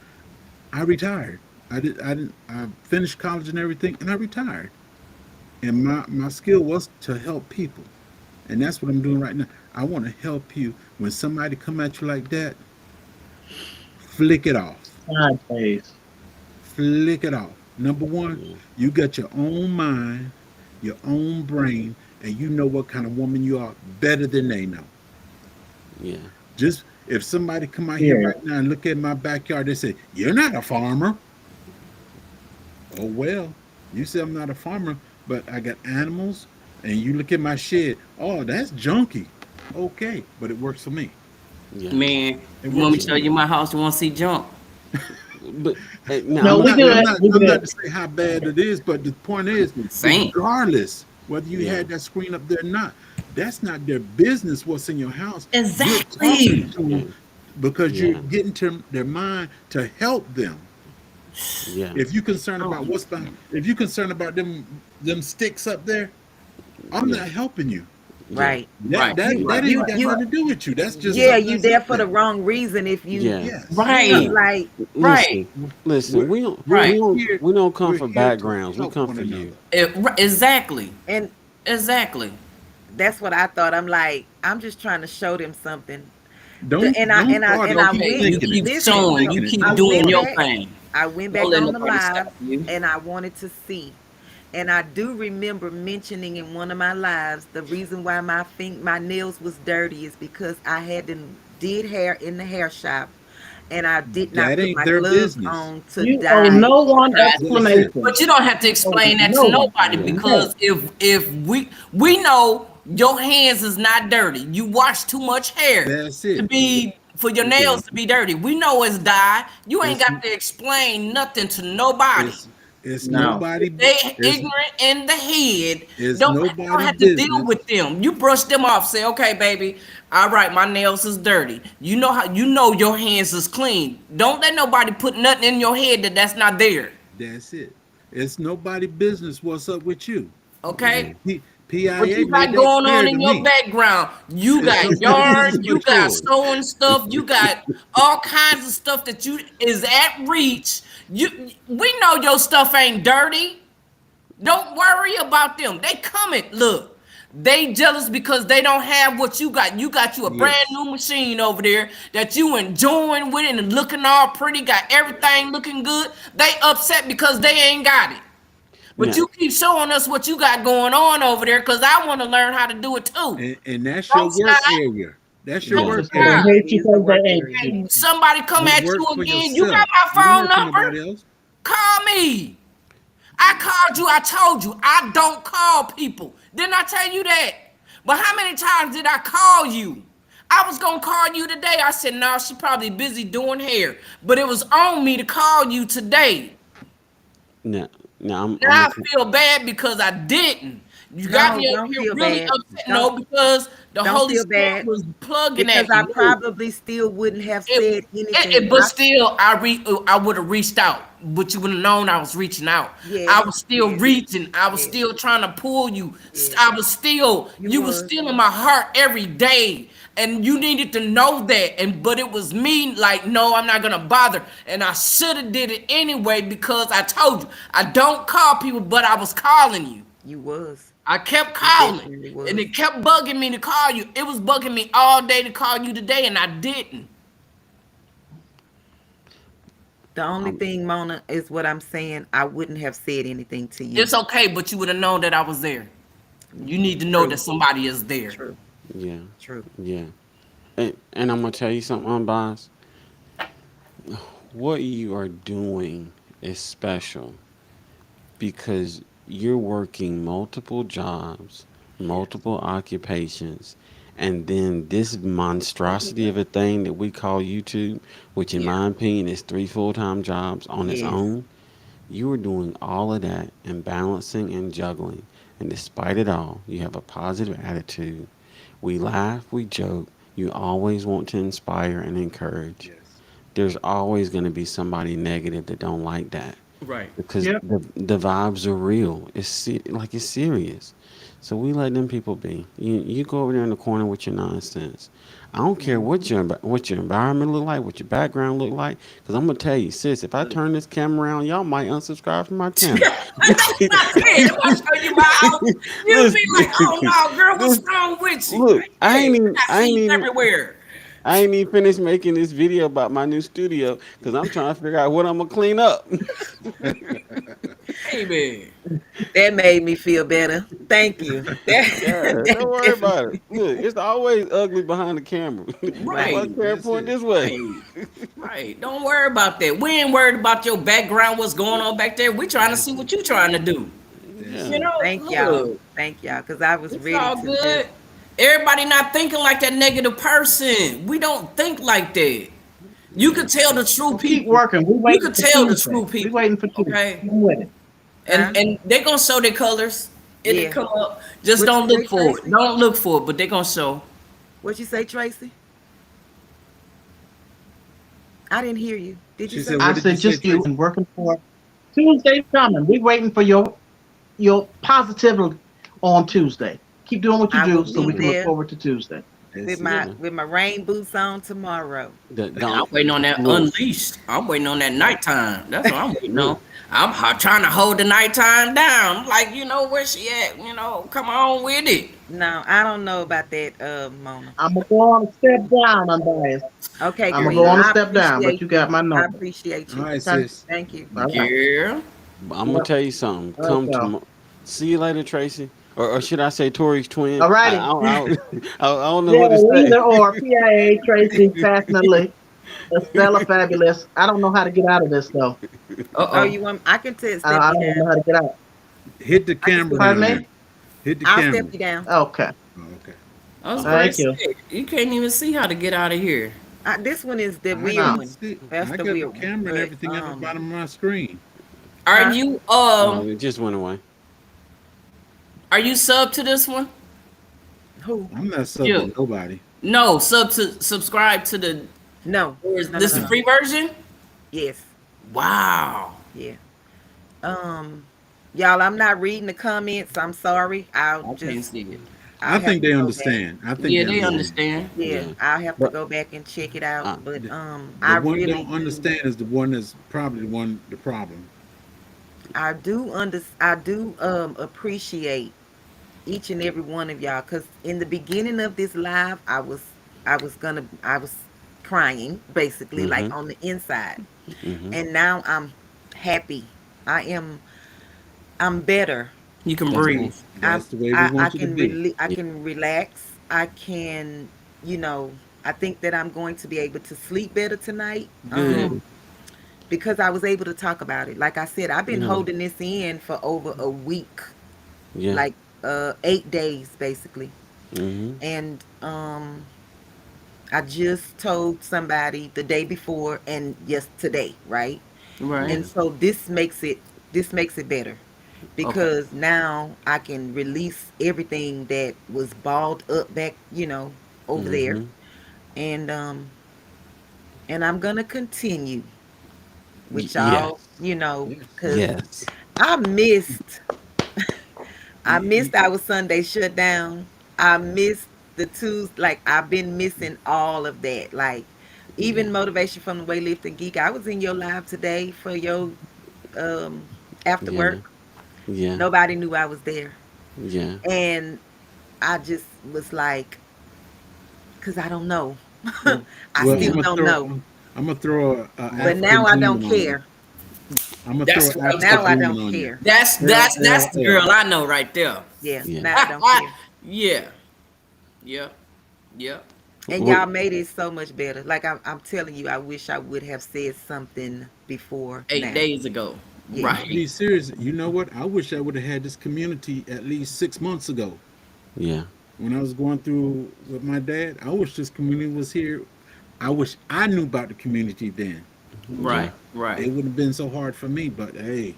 I retired. I did. I didn't. I finished college and everything, and I retired. And my skill was to help people, and that's what I'm doing right now. I want to help you. When somebody come at you like that, flick it off. Sideways. Flick it off. Number one, yeah, you got your own mind, your own brain, and you know what kind of woman you are better than they know. yeah, Just if somebody come out here Yeah. right now and look at my backyard, they say, "You're not a farmer." Oh well, you say I'm not a farmer, but I got animals, and you look at my shed. Oh, that's junky. Okay, but it works for me. yeah. Man, It you want me works to for show me. you my house? You want to see junk? But now No, I'm I'm we gonna, not. I'm good. not. We I'm not good. to say how bad it is, but the point is, Same. regardless whether you yeah, had that screen up there or not, that's not their business. What's in your house? You're Exactly. talking to yeah, them because you're yeah, getting to their mind to help them. yeah, If you're concerned about Oh, what's behind, if you're concerned about them sticks up there, I'm yeah, not helping you. yeah, Right. right, You That right, ain't you right, got you nothing right, to do with you. That's just yeah, something you that's there up for the there. wrong reason if you yeah. Yes. right, like Listen, right, listen. We're We don't, right. here. we don't come We're for here to backgrounds. We help come one for you. another. Exactly, and exactly. that's what I thought. I'm like, I'm just trying to show them something. Don't don't start And it. I Keep Okay, went you thinking it. keep Keep listen, showing, so you thinking it. keep I Don't doing went start your it. back thing. I went Don't back let on the nobody stop live you. and I wanted to see. And I do remember mentioning in one of my lives the reason why my nails was dirty is because I hadn't did hair in the hair shop and I did not That put ain't my their gloves business. on to You owe dye no the one curtains. That's it. explanation. But you don't have to You owe explain that no to one. nobody Yeah, No. because if we know your hands is not dirty. You wash too much hair That's to it. be for your Yeah. nails to be dirty. We know it's dye. You ain't It's got to explain nothing to nobody. it's it's No. nobody. If they It's ignorant in the head, it's don't nobody have to deal business. with them. You brush them off. Say, okay, baby. All right, my nails is dirty. You know your hands is clean. Don't let nobody put nothing in your head that's not there. That's it. It's nobody business. What's up with you? Okay. What PIA you made got that going on clear to in your me. background? You It's got nobody yarn, business you but got yours. sewing stuff, you got all kinds of stuff that you is at reach. We know your stuff ain't dirty. Don't worry about them. They coming. Look, they jealous because they don't have what you got. You got you a brand Yes. new machine over there that you enjoying with it and looking all pretty, got everything looking good. They upset because they ain't got it. But now, you keep showing us what you got going on over there because I want to learn how to do it too. And that's your Don't work stop. area. That's your Don't yeah, work Because they stop. area. hate It you is a because work they hate area. you. And somebody come You at work you for again. You got yourself. my You don't phone work for nobody number. else. Call me. I called you. I told you. I don't call people. Didn't I tell you that? But how many times did I call you? I was gonna call you today. I said, no, she probably busy doing hair. But it was on me to call you today. now, now I'm Now a, I feel bad because I didn't. You got No, me up don't here feel really bad. upset. Don't No, because the don't Holy feel Spirit bad was plugging because at I me. No, probably still wouldn't have it, said anything. but still, I would have reached out, but you would have known I was reaching out. Yes, I was still yes, reaching. I was yes, still trying to pull you. yes. I was still, You you was was. still in my heart every day, and you needed to know that. And but it was me, like, no, I'm not gonna bother. And I should have did it anyway because I told you I don't call people, but I was calling you. You was. I kept You calling, definitely and was. it kept bugging me to call you. It was bugging me all day to call you today, and I didn't. The only I'm thing, Mona, is what I'm saying. I wouldn't have said anything to you. It's okay, but you would have known that I was there. You need to know True. that somebody is there. True. yeah, True. yeah. And I'm gonna tell you something, unbiased. what you are doing is special because you're working multiple jobs, Yes. multiple occupations, and then this monstrosity of a thing that we call YouTube, which in Yeah. my opinion is three full-time jobs on its Yes. own, you are doing all of that and balancing and juggling. And despite it all, you have a positive attitude. We laugh, we joke. You always want to inspire and encourage. Yes. There's always going to be somebody negative that don't like that Right. because Yep. the vibes are real. Like it's serious. So we let them people be. You go over there in the corner with your nonsense. I don't care what your environment look like, what your background look like. Because I'm gonna tell you, sis, if I turn this camera around, y'all might unsubscribe from my channel. That's what I said. If I show you my house, you'll be like, "Oh no, girl, what's wrong with you?" Look, Hey, I see you everywhere. I ain't even finished making this video about my new studio because I'm trying to figure out what I'm gonna clean up. Hey man. That made me feel better. Thank you. Yeah, That don't worry about it. Look, it's always ugly behind the camera. Why Right. my camera point this way? Right. Right. Don't worry about that. We ain't worried about your background, what's going on back there. We trying to see what you trying to do. That's You it. know, Thank y'all. look, Thank y'all. Because I was it's ready all to good. Everybody not thinking like that negative person. We don't think like that. You could tell the true Well, keep people. working. We You waiting could for tell the Tuesday. true We people. waiting for Tuesday. Okay. I'm with it. And they gonna show their colors. It'll Yeah. come up. Just What don't you look say, for it. Tracy? Don't look for it, but they gonna show. What you say, Tracy? I didn't hear you. Did you She say? said, I what did you said say, just you Tracy? and working for Tuesday's coming. We waiting for your positivity on Tuesday. Keep doing what you I will do so we be can look there forward to Tuesday. That's with it. my Yeah. with my rain boots on tomorrow. I'm Don't waiting on that look. unleashed. I'm waiting on that nighttime. That's what I'm waiting on. I'm trying to hold the nighttime down. I'm like, where she at? Come on with it. No, I don't know about that, Mona. I'm gonna go on a step down, unbiased. Okay, I'm gonna Queen. go on a I step down, but appreciate you got my I number. appreciate All you. right, Okay. sis. Thank you. All right. Yeah. I'm gonna tell you something. All right, Come y'all. tomorrow. See you later, Tracy. Or should I say Tori's twin? All I, righty. I, I, I don't know Yeah, what to say. either or. PIA, Tracy, passionately, Estella, fabulous. I don't know how to get out of this though. Uh Oh, oh. you want? I can step I you don't even know down. how to get out. Hit the I can camera step Pardon down you me? there. Hit the I'll camera. step you down. Okay. Oh, okay. I was Thank going you. to say, you can't even see how to get out of here. This one is the I weird No. can one. see. That's I the got the weird one. camera and But everything at the bottom of my screen. Are Huh? you Oh, it just went away. are you sub to this one? who? I'm not subbing You. nobody. No, subscribe to the No. is No, this no, the no. free version? Yes. Wow. Yeah. Y'all, I'm not reading the comments. I'm sorry. I can't see it. I I'll have think to they go back. understand. I think Yeah, they understand. Yeah, Yeah. I'll have to But go back and check it uh, out. But The I one really don't understand is the one that's probably the problem. I do appreciate each and every one of y'all, because in the beginning of this live, I was crying basically, like Mm-hmm. on the inside, Mm-hmm. and now I'm happy. I'm better. You can That's breathe. good. That's the way we I want you to can be. I Yeah. can relax. I can, you know, I think that I'm going to be able to sleep better tonight. Good. Because I was able to talk about it. Like I said, I've been Yeah. holding this in for over a week, Yeah. like 8 days basically. Mm-hmm. And I just told somebody the day before and yes today, right? Right. And so this makes it better because now I can release everything that was balled up back, over there. Mm-hmm. And I'm gonna continue with y'all, Yes. Yes. because Yes. I missed I You- missed our Sunday shutdown. I missed the Tuesday, like I've been missing all of that. Like even motivation from the weightlifting geek. I was in your live today for your um after Yeah. work. Yeah. Nobody knew I was there. Yeah. And I just was like, because I don't know. Well, I well, still don't know. I'm gonna throw a But African now I don't demon on you. care. I'm gonna That's throw right. an Now I African don't demon on you. care. That's the Yeah. girl I know right there. Yeah, Yeah. now I don't care. Yeah. Yep. Yep. And What? y'all made it so much better. Like I'm telling you, I wish I would have said something before 8 days ago. Yeah. To Right. be serious, you know what? I wish I would have had this community at least 6 months ago Yeah, when I was going through with my dad. I wish this community was here. I wish I knew about the community then. yeah, Right. Right. It wouldn't have been so hard for me. But hey,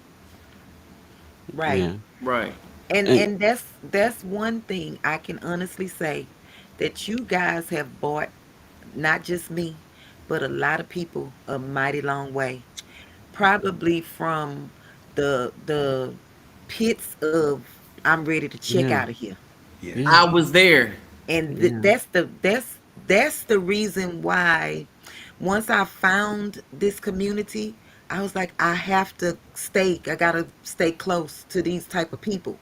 Right. yeah. Right. And And and that's one thing I can honestly say that you guys have brought not just me, but a lot of people a mighty long way. Probably from the pits of I'm ready to check yeah, out of here. yeah, I yes, was there. And yeah, that's the reason why once I found this community, I was like, I gotta stay close to these type of people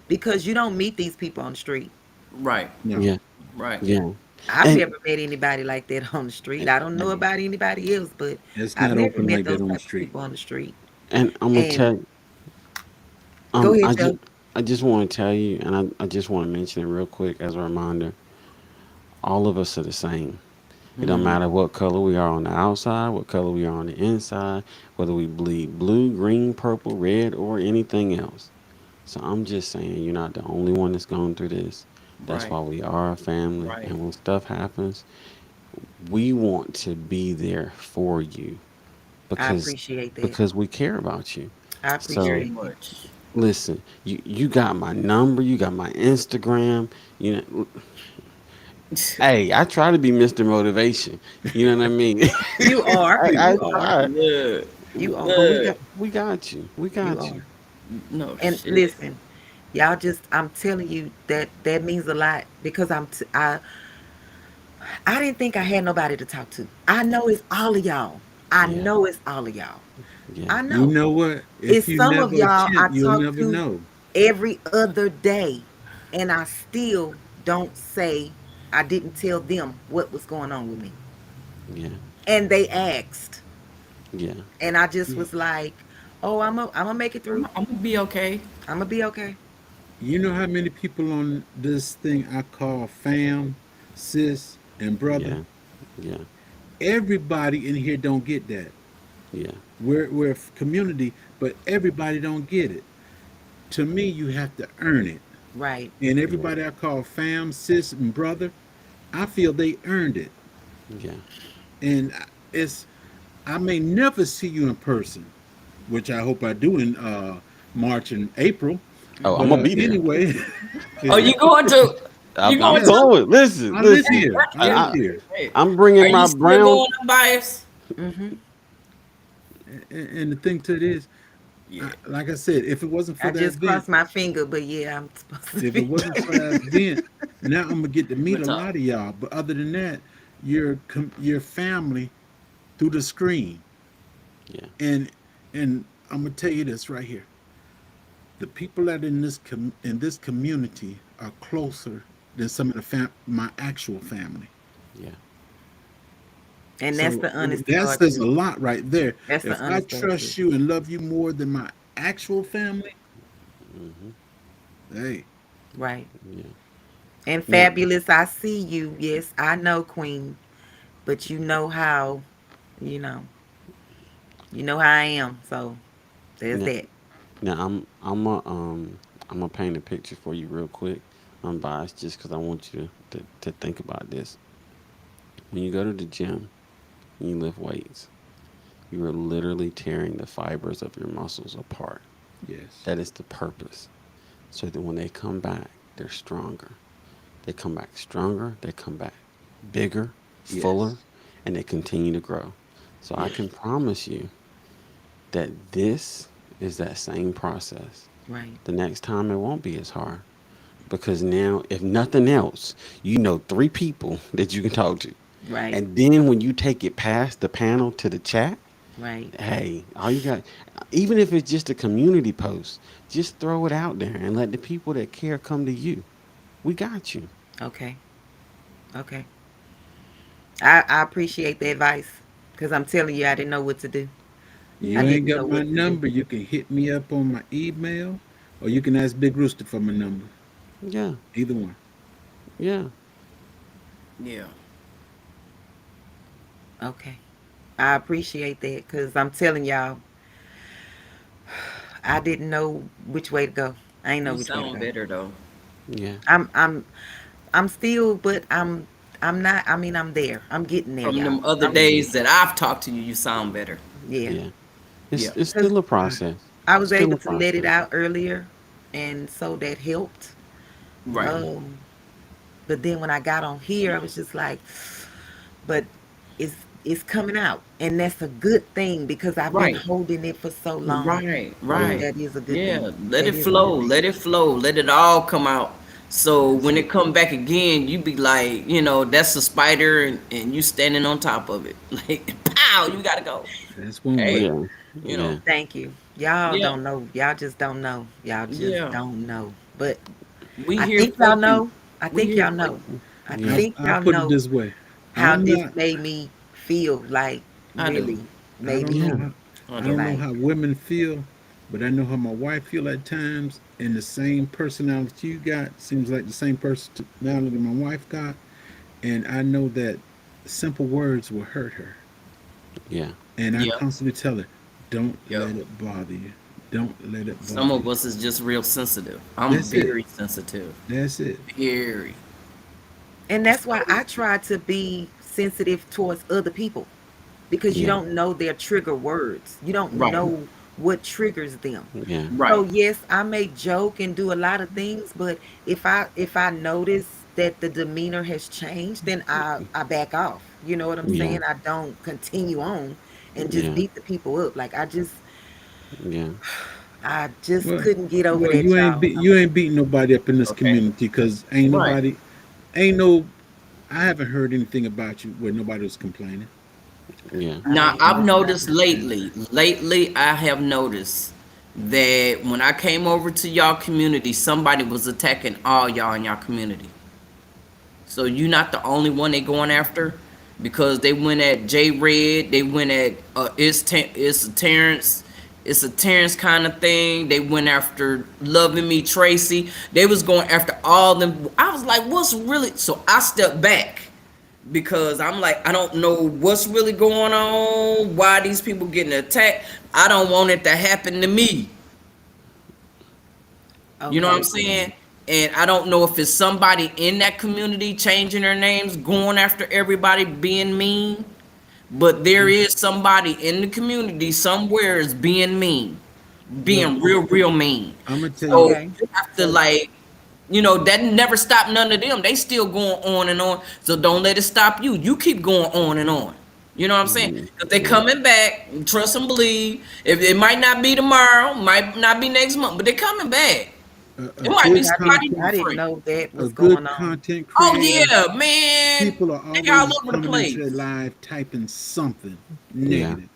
because you don't meet these people on the street. Right. no, yeah, Right. yeah. I've And never met anybody like that on the street. I don't know about anybody else, but it's I've not never open met like that those on the type of street. people on the street. I'm gonna And tell. go ahead, I just Joe. want to tell you, and I just want to mention it real quick as a reminder. All of us are the same. It don't Mm-hmm. matter what color we are on the outside, what color we are on the inside, whether we bleed blue, green, purple, red, or anything else. So I'm just saying, you're not the only one that's going through this. That's Right. why we are a family. Right. And when stuff happens, we want to be there for you I because appreciate that. we care about you. I Very So appreciate that. much. listen, you got my number, you got my Instagram. You know, hey, I try to be Mr. Motivation. You know what I mean? You are. I You are. try, Look. You are. but Look. we got you. We You got you. are. No And shit. listen, y'all just I'm telling you that means a lot because I didn't think I had nobody to talk to. I know it's all of y'all. I Yeah, know it's all of y'all. yeah, I You know. know what? If It's you some of never y'all I attempt, you'll talk never to know. every other day, and I still don't say I didn't tell them what was going on with me. yeah, And they asked, yeah, and I just You was like, "Oh, I'm gonna make it through. I'm gonna be okay. I'm gonna be okay." you know how many people on this thing I call fam, sis, and brother? yeah, yeah, Everybody in here don't get that. yeah, We're a community, but everybody don't get it. To me, you have to earn it. Right. And yeah, everybody I call fam, sis, and brother, I feel they earned it. yeah. And it's I may never see you in person, which I hope I do in March and April. Oh, I'm But gonna be there. anyway, Oh, you going to? You I'm going yes, to? going. Listen, I live listen. here. I I, live I Hey, here. hey. I'm Are bringing you my still brown. going unbiased? Mm-hmm. And the thing to it is, Yeah. like I said, if it wasn't for I that just event, crossed my finger, but yeah, I'm supposed to if it be wasn't for doing. that event, now I'm gonna get to meet Real a talk. lot of y'all. But other than that, your family through the screen. Yeah, And I'm gonna tell you this right here: the people that in this community are closer than some of my actual family. yeah, And that's So the honest to that God says a truth. lot right there. That's the If I honest God truth. trust you and love you more than my actual family, hmm, hey, Right. yeah. And Now, fabulous, I see you. Yes, I know, Queen. But you know, you know how I am. So there's now, that. I'm gonna paint a picture for you real quick, unbiased, just because I want you to think about this. When you go to the gym and you lift weights, you are literally tearing the fibers of your muscles apart. yes, That is the purpose. So that when they come back, they're stronger. They come back stronger, they come back bigger, fuller, yes, and they continue to grow. So I yes. can promise you that this is that same process. Right. The next time it won't be as hard because now, if nothing else, you know three people that you can talk to. Right. And then when you take it past the panel to the chat, Right. hey, all you got, even if it's just a community post, just throw it out there and let the people that care come to you. We got you. Okay. Okay. I appreciate the advice because I'm telling you, I didn't know what to do. I You ain't didn't know got my what to do. number. You can hit me up on my email, or you can ask Big Rooster for my number. Yeah, Either one. yeah. Yeah. Okay. I appreciate that because I'm telling y'all, I didn't know which way to go. I ain't know You which way to sound go. better though. Yeah. I'm I'm I'm still, but I'm not. I mean, I'm there. I'm getting there, From y'all. them other I'm Yeah. days that I've talked to you, you sound better. yeah. Yeah. Yeah. It's Because still a process. I was Still able a to let it process. out earlier, and so that helped. Right. Um, but then when I got on here, I was just like, but it's it's coming out, and that's a good thing because I've been Right. holding it for so long. Right. So Yeah. Right. that is a good thing. Yeah. Let That it is a flow. good thing. Let it flow. Let it all come out. So That's when it. it come back again, you be like, that's a spider, and you standing on top of it. Like, pow, you gotta go. That's one way. Hey, Yeah. you know. Yeah. Thank you. Y'all Yeah. don't know. Y'all just don't know. Y'all just Yeah. don't know. But We I here think for y'all you. know. I We think here y'all for know. you. I Yeah. think I y'all put it know this way. how I'm this not. made me feel. Like I do. really I made don't me know Yeah. feel. how. I I do. don't know Like how women feel, but I know how my wife feel at times. And the same personality you got seems like the same personality my wife got. And I know that simple words will hurt her. Yeah. And I Yep. constantly tell her, don't Yep. let it bother you. Don't let it Some bother of you. us is just real sensitive. I'm That's it. very sensitive. That's it. Very. and that's why I try to be sensitive towards other people because you Yeah. don't know their trigger words. You don't Right. know what triggers them. Yeah. Right. So yes, I may joke and do a lot of things, but if I notice that the demeanor has changed, then I back off. You know what I'm Yeah. saying? I don't continue on and just Yeah. beat the people up. Like Yeah. I just Well, couldn't get over well, that, y'all. you ain't beating nobody up in this Okay. community because Right. ain't no. I haven't heard anything about you where nobody was complaining. Yeah. I Now mean, I've most noticed definitely. lately I have noticed that when I came over to y'all community, somebody was attacking all y'all in y'all community. So you're not the only one they going after, because they went at J Red, they went at it's a Terrence kind of thing. They went after Loving Me Tracy. They was going after all them. I was like, what's really? So I stepped back because I'm like, I don't know what's really going on. Why these people getting attacked? I don't want it to happen to me. You know what I'm Okay. saying? And I don't know if it's somebody in that community changing their names, going after everybody, being mean. But there is somebody in the community somewhere is being mean, Well, being real, real mean. I'm gonna tell you. So Okay. you have to So like, that never stopped none of them. They still going on and on. So don't let it stop you. You keep going on and on. You know what I'm saying? Mhm. If they Yeah. coming back, trust and believe. If it might not be tomorrow, might not be next month, but they coming back. A It might be see, good somebody content I new didn't free. know that a was going good on. content Oh creator, yeah, man. people are They all always over the coming into their place. live typing something Yeah. negative.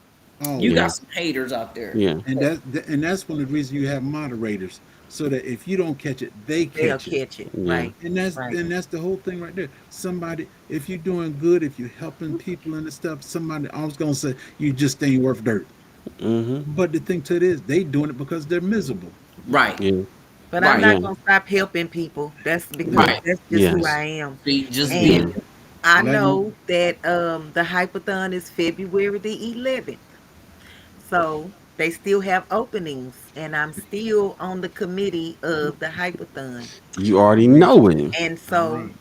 You got Yeah. Always. some haters out there. Yeah. And that's one of the reasons you have moderators, so that if you don't catch it, they They'll catch it. catch it. Yeah. Right. And that's Right. and that's the whole thing right there. Somebody, if you're doing good, if you're helping people and the stuff, somebody I was gonna say you just ain't worth dirt. Mhm. But the thing to it is they doing it because they're miserable. Right. Yeah. But I'm Right. Yeah. not gonna stop helping people. That's because Right. Yeah. that's just who Yes. I am. See, just be And Yeah. it. I Like my know that the hypathon is February the 11th. So they still have openings and I'm still on the committee of the hypathon. You already all right, know it. And all so right.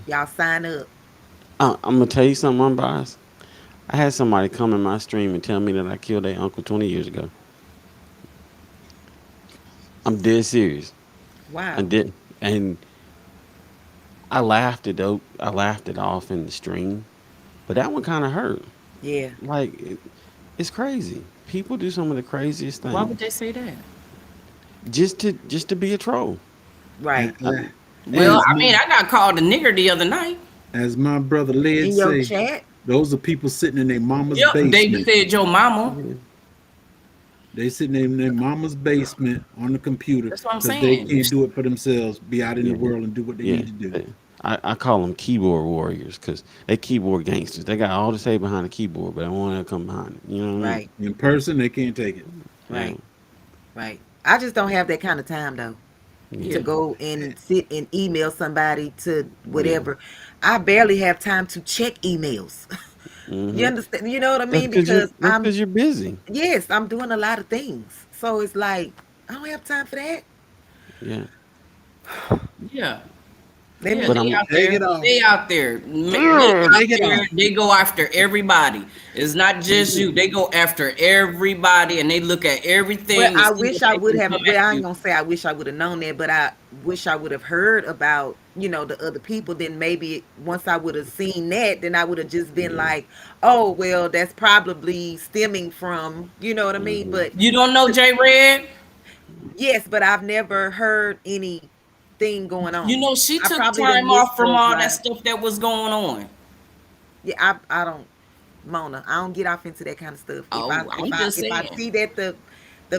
y'all sign up. I'm gonna tell you something, unbiased. I had somebody come in my stream and tell me that I killed their uncle 20 years ago. I'm dead serious. I Wow. did, and I laughed it out. I laughed it off in the stream, but that one kind of hurt. Yeah. Like it's crazy. People do some of the craziest Why would things they say that? just to be a troll. Right. A- Well, And As I mean, my I got called a nigger the other night. as my brother Led In your say, chat. those are people sitting in their mama's Yep, they basement. said your mama. They sitting in their mama's basement on the computer That's what I'm because they saying. can't do it for themselves. Be out in the yeah, world and do what they yeah. need to do. I call them keyboard warriors because they keyboard gangsters. They got all to say behind the keyboard, but I want to come behind it. You know what I mean? Right. In person, they can't take it. Yeah, Right. Right. I just don't have that kind of time though yeah, to Yeah. go and sit and email somebody to yeah, whatever. I barely have time to check emails. You Hmm. understand? You know what I That's mean? because you're Because that's because you're busy. yes, I'm doing a lot of things. So it's like, I don't have time for that. Yeah. Yeah. Let Yeah, me, But they I'm out Take there. it off. They out there. They out Take it there. off. They go after everybody. It's not They just do. you. They go after everybody, and they look at but everything to I see wish if I they would can have, come well, at I ain't you. gonna say I wish I would have known that, but I wish I would have heard about, the other people. Then maybe once I would have seen that, then I would have just been yeah. like, oh, well, that's probably stemming from, you know what I mean? Hmm. But You don't know J Red? yes, but I've never heard anything going You on. know she I took probably didn't time miss off from those all that lives. stuff that was going on. Yeah, I don't, Mona. I don't get off into that kind of stuff. If I Oh, if I'm I just if I saying. see that the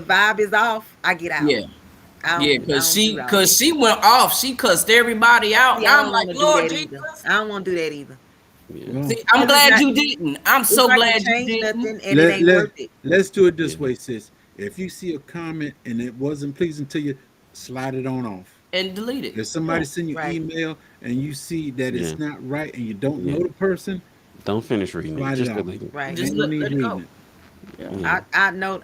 vibe is off, I get out. Yeah, I yeah, don't I don't do all cause that. she went off. She cussed everybody out. See, And I I'm don't like, want to do Lord that either. Jesus. I don't want to do that either. Yeah. Well, See, I'm Cause it's glad not you didn't. I'm it's so not gonna glad you change didn't. nothing, and it let ain't let worth it. let's do it Yeah. this way, sis. If you see a comment and it wasn't pleasing to you, slide it on off. And delete it. If somebody Yeah. send you Right. email and you see that Yeah. it's not right and you don't Yeah. know the person, Don't finish reading it. slide it Just off. delete it. Right. Just Ain't no need let it reading go. it. Yeah. Yeah.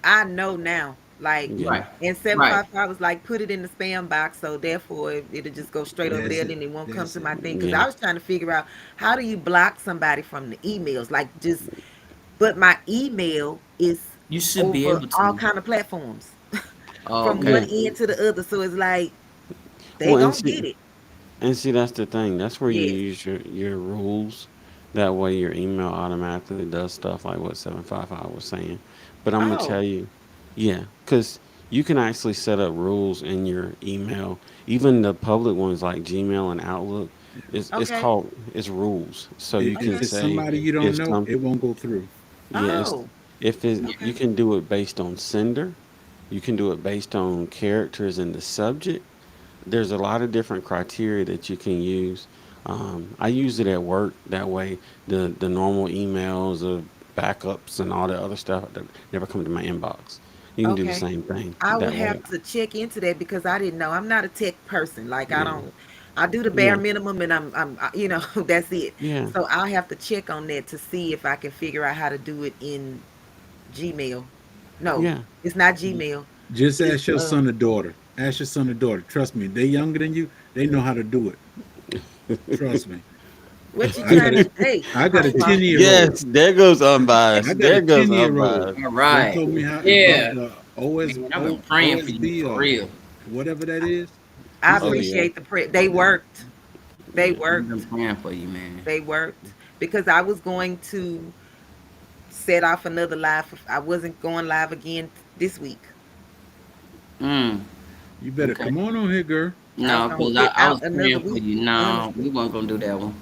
I know now. Like Yeah. Right. in Right. 755 was like put it in the spam box, so therefore it'll just go straight over That's there, it. then it won't come That's to it. my thing. Cause Yeah. I was trying to figure out how do you block somebody from the emails? Like just but my email is You should be over able all to. kind of platforms Oh, from one okay. Yeah. end to the other. So it's like they Well, gonna get it. and see that's the thing. That's where you Yes. use your rules. That way your email automatically does stuff like what 755 was saying. But I'm gonna Oh, tell you, yeah, because you can actually set up rules in your email. Even the public ones like Gmail and Outlook, okay. it's rules. So you can If Okay. it's say somebody you don't if know, some it won't go through. yeah, Oh, if it you okay. can do it based on sender, you can do it based on characters in the subject. There's a lot of different criteria that you can use. I use it at work. That way, the normal emails of backups and all the other stuff that never come to my inbox. You can do the Okay. same thing I would that way. have to check into that because I didn't know. I'm not a tech person. Like I Yeah, don't. I do the bare yeah, minimum, and that's it. yeah, So I'll have to check on that to see if I can figure out how to do it in Gmail. No, yeah. it's not Gmail. Just It's ask your son or daughter. Ask your son or daughter. Trust me, they younger than you. They know how to do it. Trust me. what you I got trying a to say, I got a Papa? 10-year-old. Yes, there goes I unbiased. got a There goes 10-year-old unbiased. All that right. told me how about Yeah. the OS Man, I've been praying for you OSB for or real. whatever that is. I He Oh said, yeah, appreciate the pre. They worked. They yeah. I've been worked. praying for you, man. They worked because I was going to set off another live. I wasn't going live again this week. Mm. "You better Okay. come on here, girl." I was No, gonna because sit I out was another praying for week, you. No, we honestly. weren't gonna do that one.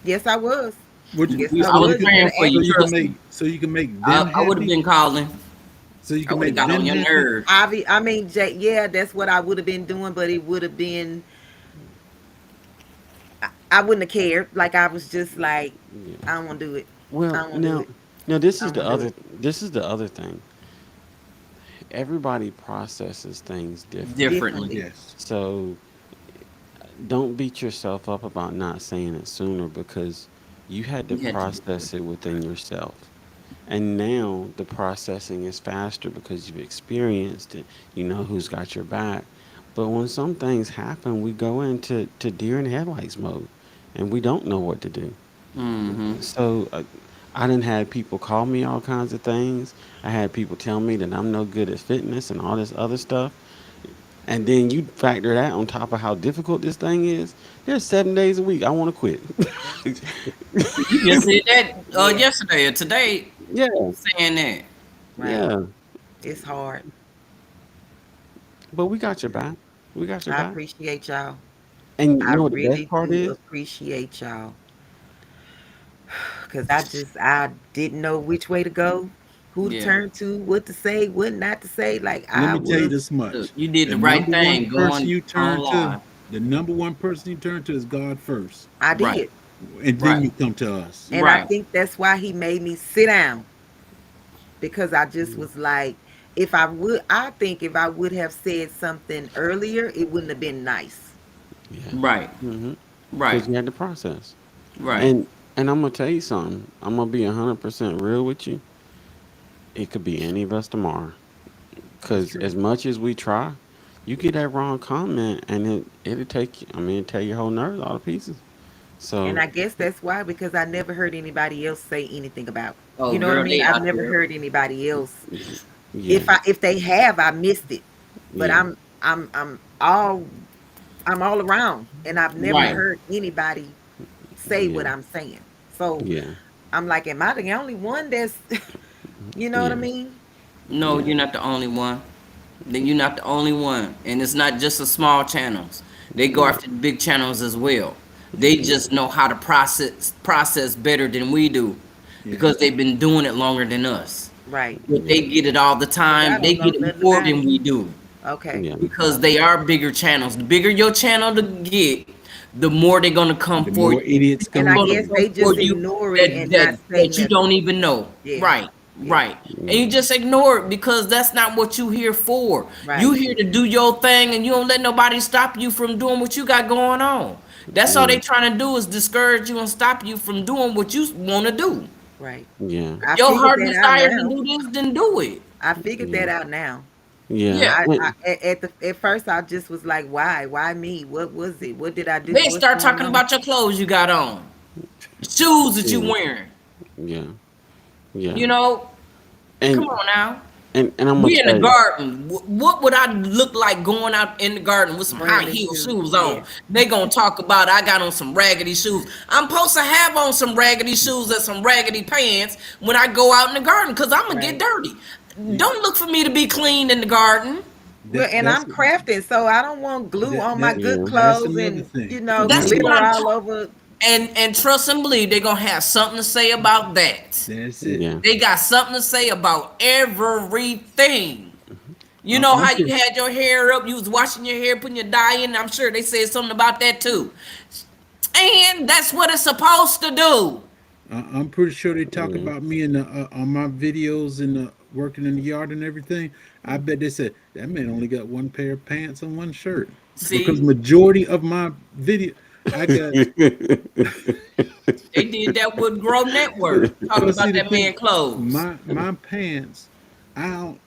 Yes, I was. What Yes, I so I was you was. can You praying better for ask. you. Trust me. so you can make them I would have happy. been calling. So you I can would have make got on them your happy. nerves. I mean, yeah, that's what I would have been doing, but it would have been. I wouldn't have cared. Like I was just like, Yeah. I don't want to do it. I Well, don't want to do now, it. now this I is don't the want to do other it. this is the other thing. Everybody processes things differently. Differently. Differently. Yes. So don't beat yourself up about not saying it sooner because you had to You had to. process it within yourself. And now the processing is faster because you've experienced it. You know who's got your back. But when some things happen, we go into deer in headlights mode and we don't know what to do. Mm-hmm. So I didn't have people call me all kinds of things. I had people tell me that I'm no good at fitness and all this other stuff. And then you factor that on top of how difficult this thing is. There's 7 days a week. I want to quit. You just said that Yeah. yesterday or today, Yeah, saying that. Right. yeah. It's hard. But we got your back. We got your I back. appreciate y'all. And you I know what the best really part do is? appreciate y'all. Cause I didn't know which way to go, who to Yeah. turn to, what to say, what not to say. Like Let I me tell you was, this Look, much. you did The the right number one thing person going you on turn to, live. the number one person you turn to is God first. I Right. did. And then Right. you come to us. And I Right. think that's why he made me sit down because I just Mm, was like, I think if I would have said something earlier, it wouldn't have been nice. yeah. Right. Mm-hmm. Right. Because you had the process. Right. And And I'm gonna tell you something. I'm gonna be 100% real with you. It could be any of us tomorrow. That's Cause true. as much as we try, you get that wrong comment, and it'll take you. I mean, it'll tear your whole nerves all to pieces. And So I guess that's why, because I never heard anybody else say anything about. Oh, You know what I girl, mean? they I've out never there. heard anybody else. yeah, If they have, I missed it. But yeah, all I'm all around, and I've never Right. heard anybody say what yeah, I'm saying. So yeah, I'm like, am I the only one that's, you know what I yeah, mean? No, yeah, you're not the only one. Then you're not the only one, and it's not just the small channels. They go yeah, after the big channels as well. They yeah, just know how to process better than we do, Yeah. because they've been doing it longer than us. Right. But they get it all the Because I time. They don't know get it nothing more about than it. we do, Okay. yeah, because they Okay. are bigger channels. The bigger your channel to get, the more they're gonna come The for more you. idiots And gonna I Gonna guess be. come they for just you ignore it that and that not say that you don't nothing. even know. Yeah. Right, Yeah. right. And you just ignore it because that's not what you here for. You Right. here to do your thing, and you don't let nobody stop you from doing what you got going on. That's all yeah, they trying to do, is discourage you and stop you from doing what you want to do. Right. yeah, If I your figured heart that out desires to now. do this, then do it. I figured yeah, that out now. yeah. Yeah. At first I just was like, why me? What was it? What did I do? They What's start going talking on? about your clothes you got on, shoes that you Yeah, wearing. yeah, yeah. You know, come And on now. and I'm gonna We in the tell you, garden. What would I look like going out in the garden with some high Running heel shoes. shoes Yeah. on? They gonna talk about I got on some raggedy shoes. I'm supposed to have on some raggedy shoes and some raggedy pants when I go out in the garden, because I'm gonna get Right. dirty. Yeah. Don't look for me to be clean in the garden. Well, That and that's I'm crafting, so I don't want glue that on my that good yeah, that's clothes another and, thing. That's yeah, what glitter I'm all talking. over. And trust and believe they're gonna have something to say about that. That's it. yeah. They got something to say about everything. You know I'm how pretty you had your hair up, you was washing your hair, putting your dye in. I'm sure they said something about that too. And that's what it's supposed to do. I'm pretty sure they talk Yeah. about me in the on my videos and working in the yard and everything. I bet they said that man only got one pair of pants and one shirt because See, majority of my video I got. they did that with Grow Network, talking Well, see about the that man thing, clothes. my pants, I don't,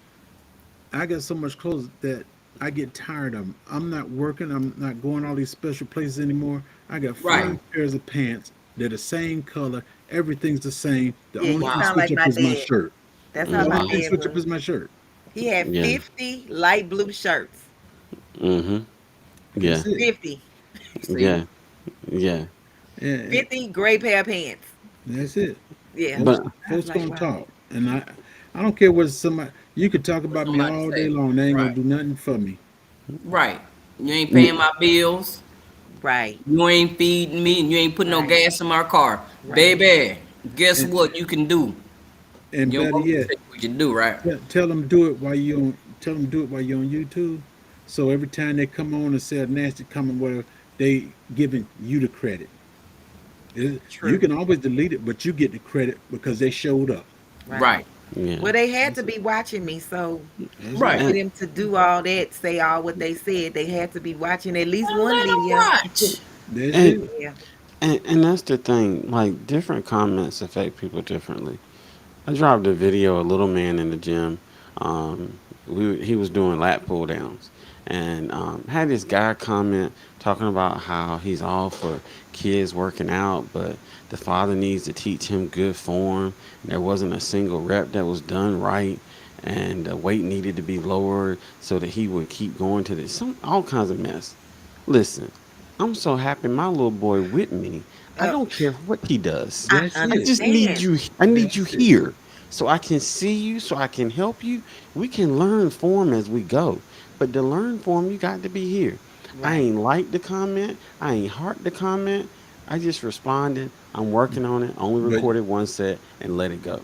I got so much clothes that I get tired of them. I'm not working. I'm not going all these special places anymore. I got Right. 5 pairs of pants. They're the same color. Everything's the same. The Yeah, only he thing sound switch like up my is my dad. shirt. That's The how my only Mhm. thing dad switch up was. is my shirt. He had Yeah. 50 light blue shirts. Mhm. Yeah. That's it. 50. See, Yeah. Yeah. Yeah, 50 gray pair of pants. that's it. Yeah. Folks, But I was folks like, gonna wow. talk, and I don't care what somebody. You could talk what about me somebody all day say. long. They ain't gonna Right, do nothing for me. right. You ain't mm, paying my bills. Right. You ain't feeding me, and you ain't putting no Right. gas in my car, Right. baby. Guess And what you can do? and Your better mama yet, tell you what you do, right? tell them do it while you on. Tell them do it while you're on YouTube. So every time they come on and say a nasty comment, whatever, they giving you the credit. You True. can always delete it, but you get the credit because they showed up. Right. Right, yeah. Well, they had to That's it. be watching me, so That's right. it. for And them to do all that, say all what they said, they had to be watching at least Well, one let them video. watch. That's and it. Yeah. and that's the thing. Like different comments affect people differently. I dropped a video. A little man in the gym. He was doing lat pull downs, and had this guy comment talking about how he's all for kids working out, but the father needs to teach him good form. There wasn't a single rep that was done right, and the weight needed to be lowered so that he would keep going to this. Some all kinds of mess. Listen, I'm so happy my little boy with me. I Uh, don't care what he does. I That's I it. just need understand. you. I need you That's it. here so I can see you, so I can help you. We can learn form as we go. But to learn form, you got to be here. I Right. ain't like the comment. I ain't heart the comment. I just responded. I'm working on it. Only But recorded one set and let it go.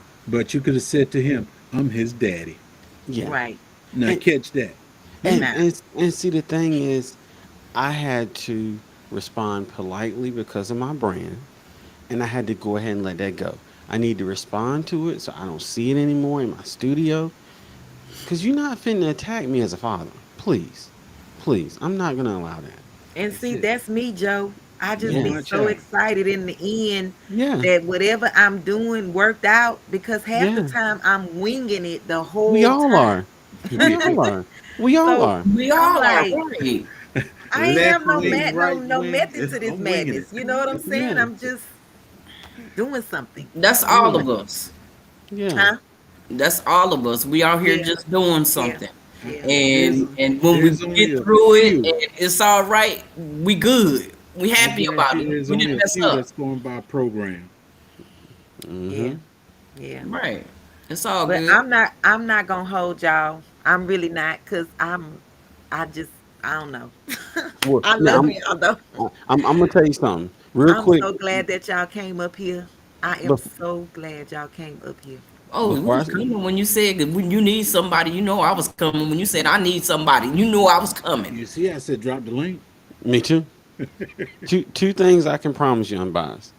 you could have said to him, "I'm his daddy." Yeah. Right. Now And catch that. and Now. and, and see the thing is, I had to respond politely because of my brand, and I had to go ahead and let that go. I need to respond to it so I don't see it anymore in my studio. Cause you're not finna attack me as a father. Please. Please. I'm not gonna allow that. And That's see, it. that's me, Joe. I just Join be Yeah. my so chat. excited in the end Yeah. that whatever I'm doing worked out because half the Yeah. time I'm winging it the We whole all time. are. We all are. We all So are. We I'm all are like, right. I ain't Left have no wing, right no wing. method to this I'm winging it. madness. You know what I'm saying? Yeah. I'm just doing something. That's all Yeah. of us. Yeah. Huh? That's all of us. We out here Yeah. just doing Yeah. something. Yeah. There's And when we there's only get a through it few. and it's all right, we good. We I happy about guarantee it. there's We only didn't a mess few up. that's going by program. Yeah. Mm-hmm. Yeah. Right. It's all But good. I'm not gonna hold y'all. I'm really not because I just I don't know. Well, I now love y'all though. I'm gonna tell you something real I'm quick so glad that y'all came up here. I am bef- so glad y'all came up here. Oh, we before I was coming when you said that when you need somebody, you know I was coming. When you said I need somebody, you knew I was coming. You see, I said drop the link. me too. Two things I can promise you, unbiased.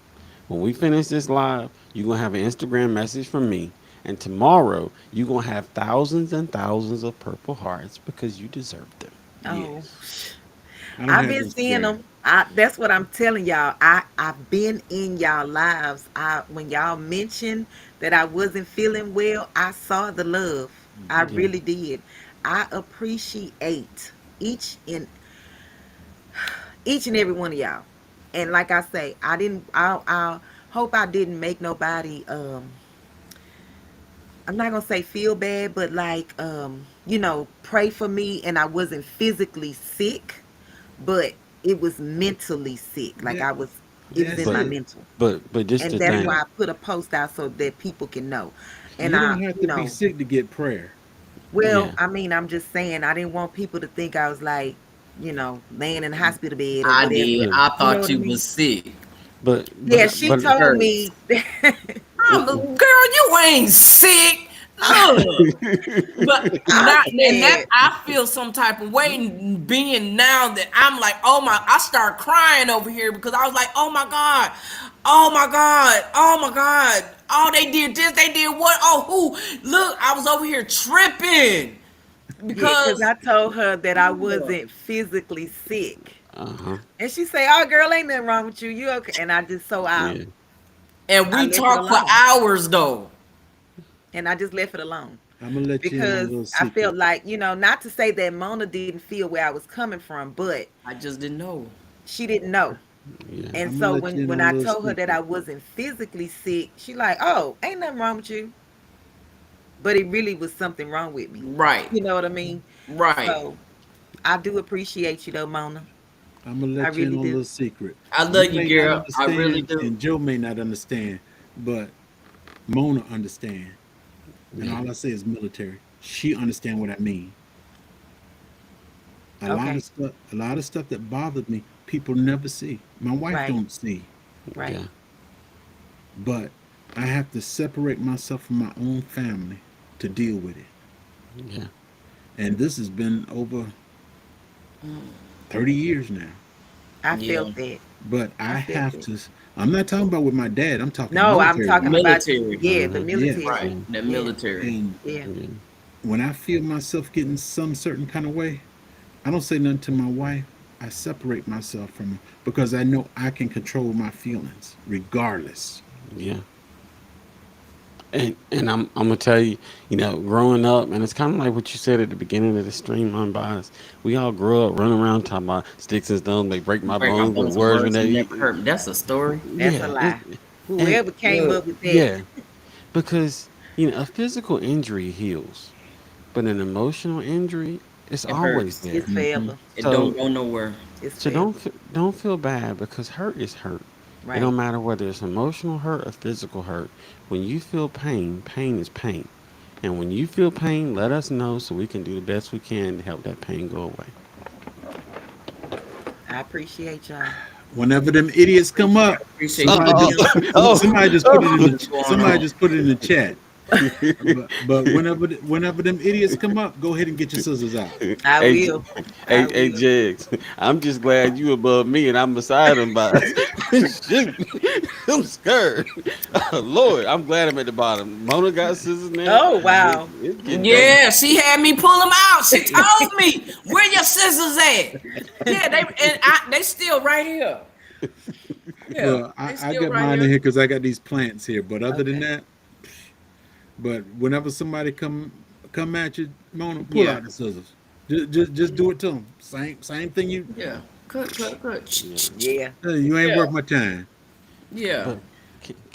When we finish this live, you're gonna have an Instagram message from me, and tomorrow you're gonna have thousands and thousands of purple hearts because you deserve them. Oh, Yes. I don't I've have been seeing Instagram. them. That's what I'm telling y'all. I've been in y'all lives. I when y'all mentioned that I wasn't feeling well, I saw the love. I Yeah. really did. I appreciate each and each and every one of y'all. And like I say, I didn't. I hope I didn't make nobody. I'm not gonna say feel bad, but like pray for me. And I wasn't physically sick, but it was mentally sick. Like That I was. It was that's in my But it. mental, this and the that's You thing. why don't I put a post out so that people can know. And you don't have you to be know, sick to get prayer. well, Yeah. I mean, I'm just saying, I didn't want people to think I was like, laying in the hospital bed or I whatever. did. Yeah. I You know thought what I you mean? was sick. Yeah, she It told hurts. me. Mm-mm. Girl, you ain't sick. Look. But I not and that said, I feel some type of way being now that I'm like, oh my, I start crying over here because I was like, oh my God, oh my God, oh my God. Oh, they did this, they did what? Oh, who? Look, I was over here tripping yeah, because because I told her that I wasn't physically sick. Uh-huh. And she say, "Oh, girl, ain't nothing wrong with you. You okay?" And I just Yeah. and I we left it talked for alone, hours though. and I just left it alone I'm gonna let you in on a because little I felt secret. like not to say that Mona didn't feel where I was coming from, but I just didn't know. she didn't know. Yeah. And I'm gonna so let you in when on a I little told her that I secret. wasn't physically sick, she like, "Oh, ain't nothing wrong with you." But it really was something wrong with me. Right, You know what I mean? right. So I do appreciate you though, Mona. I'm gonna I let you in really on a do. little secret. I You love you, may not girl. I really understand, do. and Joe may not understand, but Mona understand. And Yeah. all I say is military. She understand what I mean. Okay. A lot of stuff that bothered me, people never see. My wife Right. don't see, Right. Yeah. but I have to separate myself from my own family to deal with it. Yeah. And this has been over 30 years now. I Yeah, felt that. But I I felt have that. to. I'm not talking about with my dad. I'm talking No, I'm military talking wise. about military. the Uh-huh. Yes. military. Right, Yeah. the Yeah. military. And Yeah. Yeah. when I feel myself getting some certain kind of way, I don't say nothing to my wife. I separate myself from her because I know I can control my feelings regardless. Yeah. And I'm gonna tell you, growing up, and it's kind of like what you said at the beginning of the stream, unbiased. We all grew up running around talking about sticks and stones. They break my Break my bones, but bones and words when words and they, never hurt me. That's a story. That's a yeah, lie. and Whoever came Look, up with that, yeah, because a physical injury heals, but an emotional injury is it always hurts. it's there. Hmm. forever. It don't So go nowhere. It's so forever. don't feel bad because hurt is hurt. It Right. don't matter whether it's emotional hurt or physical hurt. When you feel pain, pain is pain. And when you feel pain, let us know so we can do the best we can to help that pain go away. I appreciate y'all. Whenever them idiots come up, Appreciate Me somebody you. too. just Oh, somebody just put it in oh. the What's going somebody on? just put it in the chat. But whenever them idiots come up, go ahead and get your scissors out. I Hey, will. I hey, will. Jigs. I'm just glad you above me and I'm beside him. By Shoot, I'm scared. Lord, I'm glad I'm at the bottom. Mona got scissors now. Oh wow. It's getting dangerous. Yeah, she had me pull them out. She told me, "Where your scissors at?" Yeah, they still right here. Yeah, Well, they I still got right mine in here. here because I got these plants here. But other than Okay. that, but whenever somebody come at you, Mona, pull Yeah, out the scissors. Just do it to them. Same thing you. yeah. Cut. Yeah. Yeah. You ain't Yeah, worth my time. yeah. But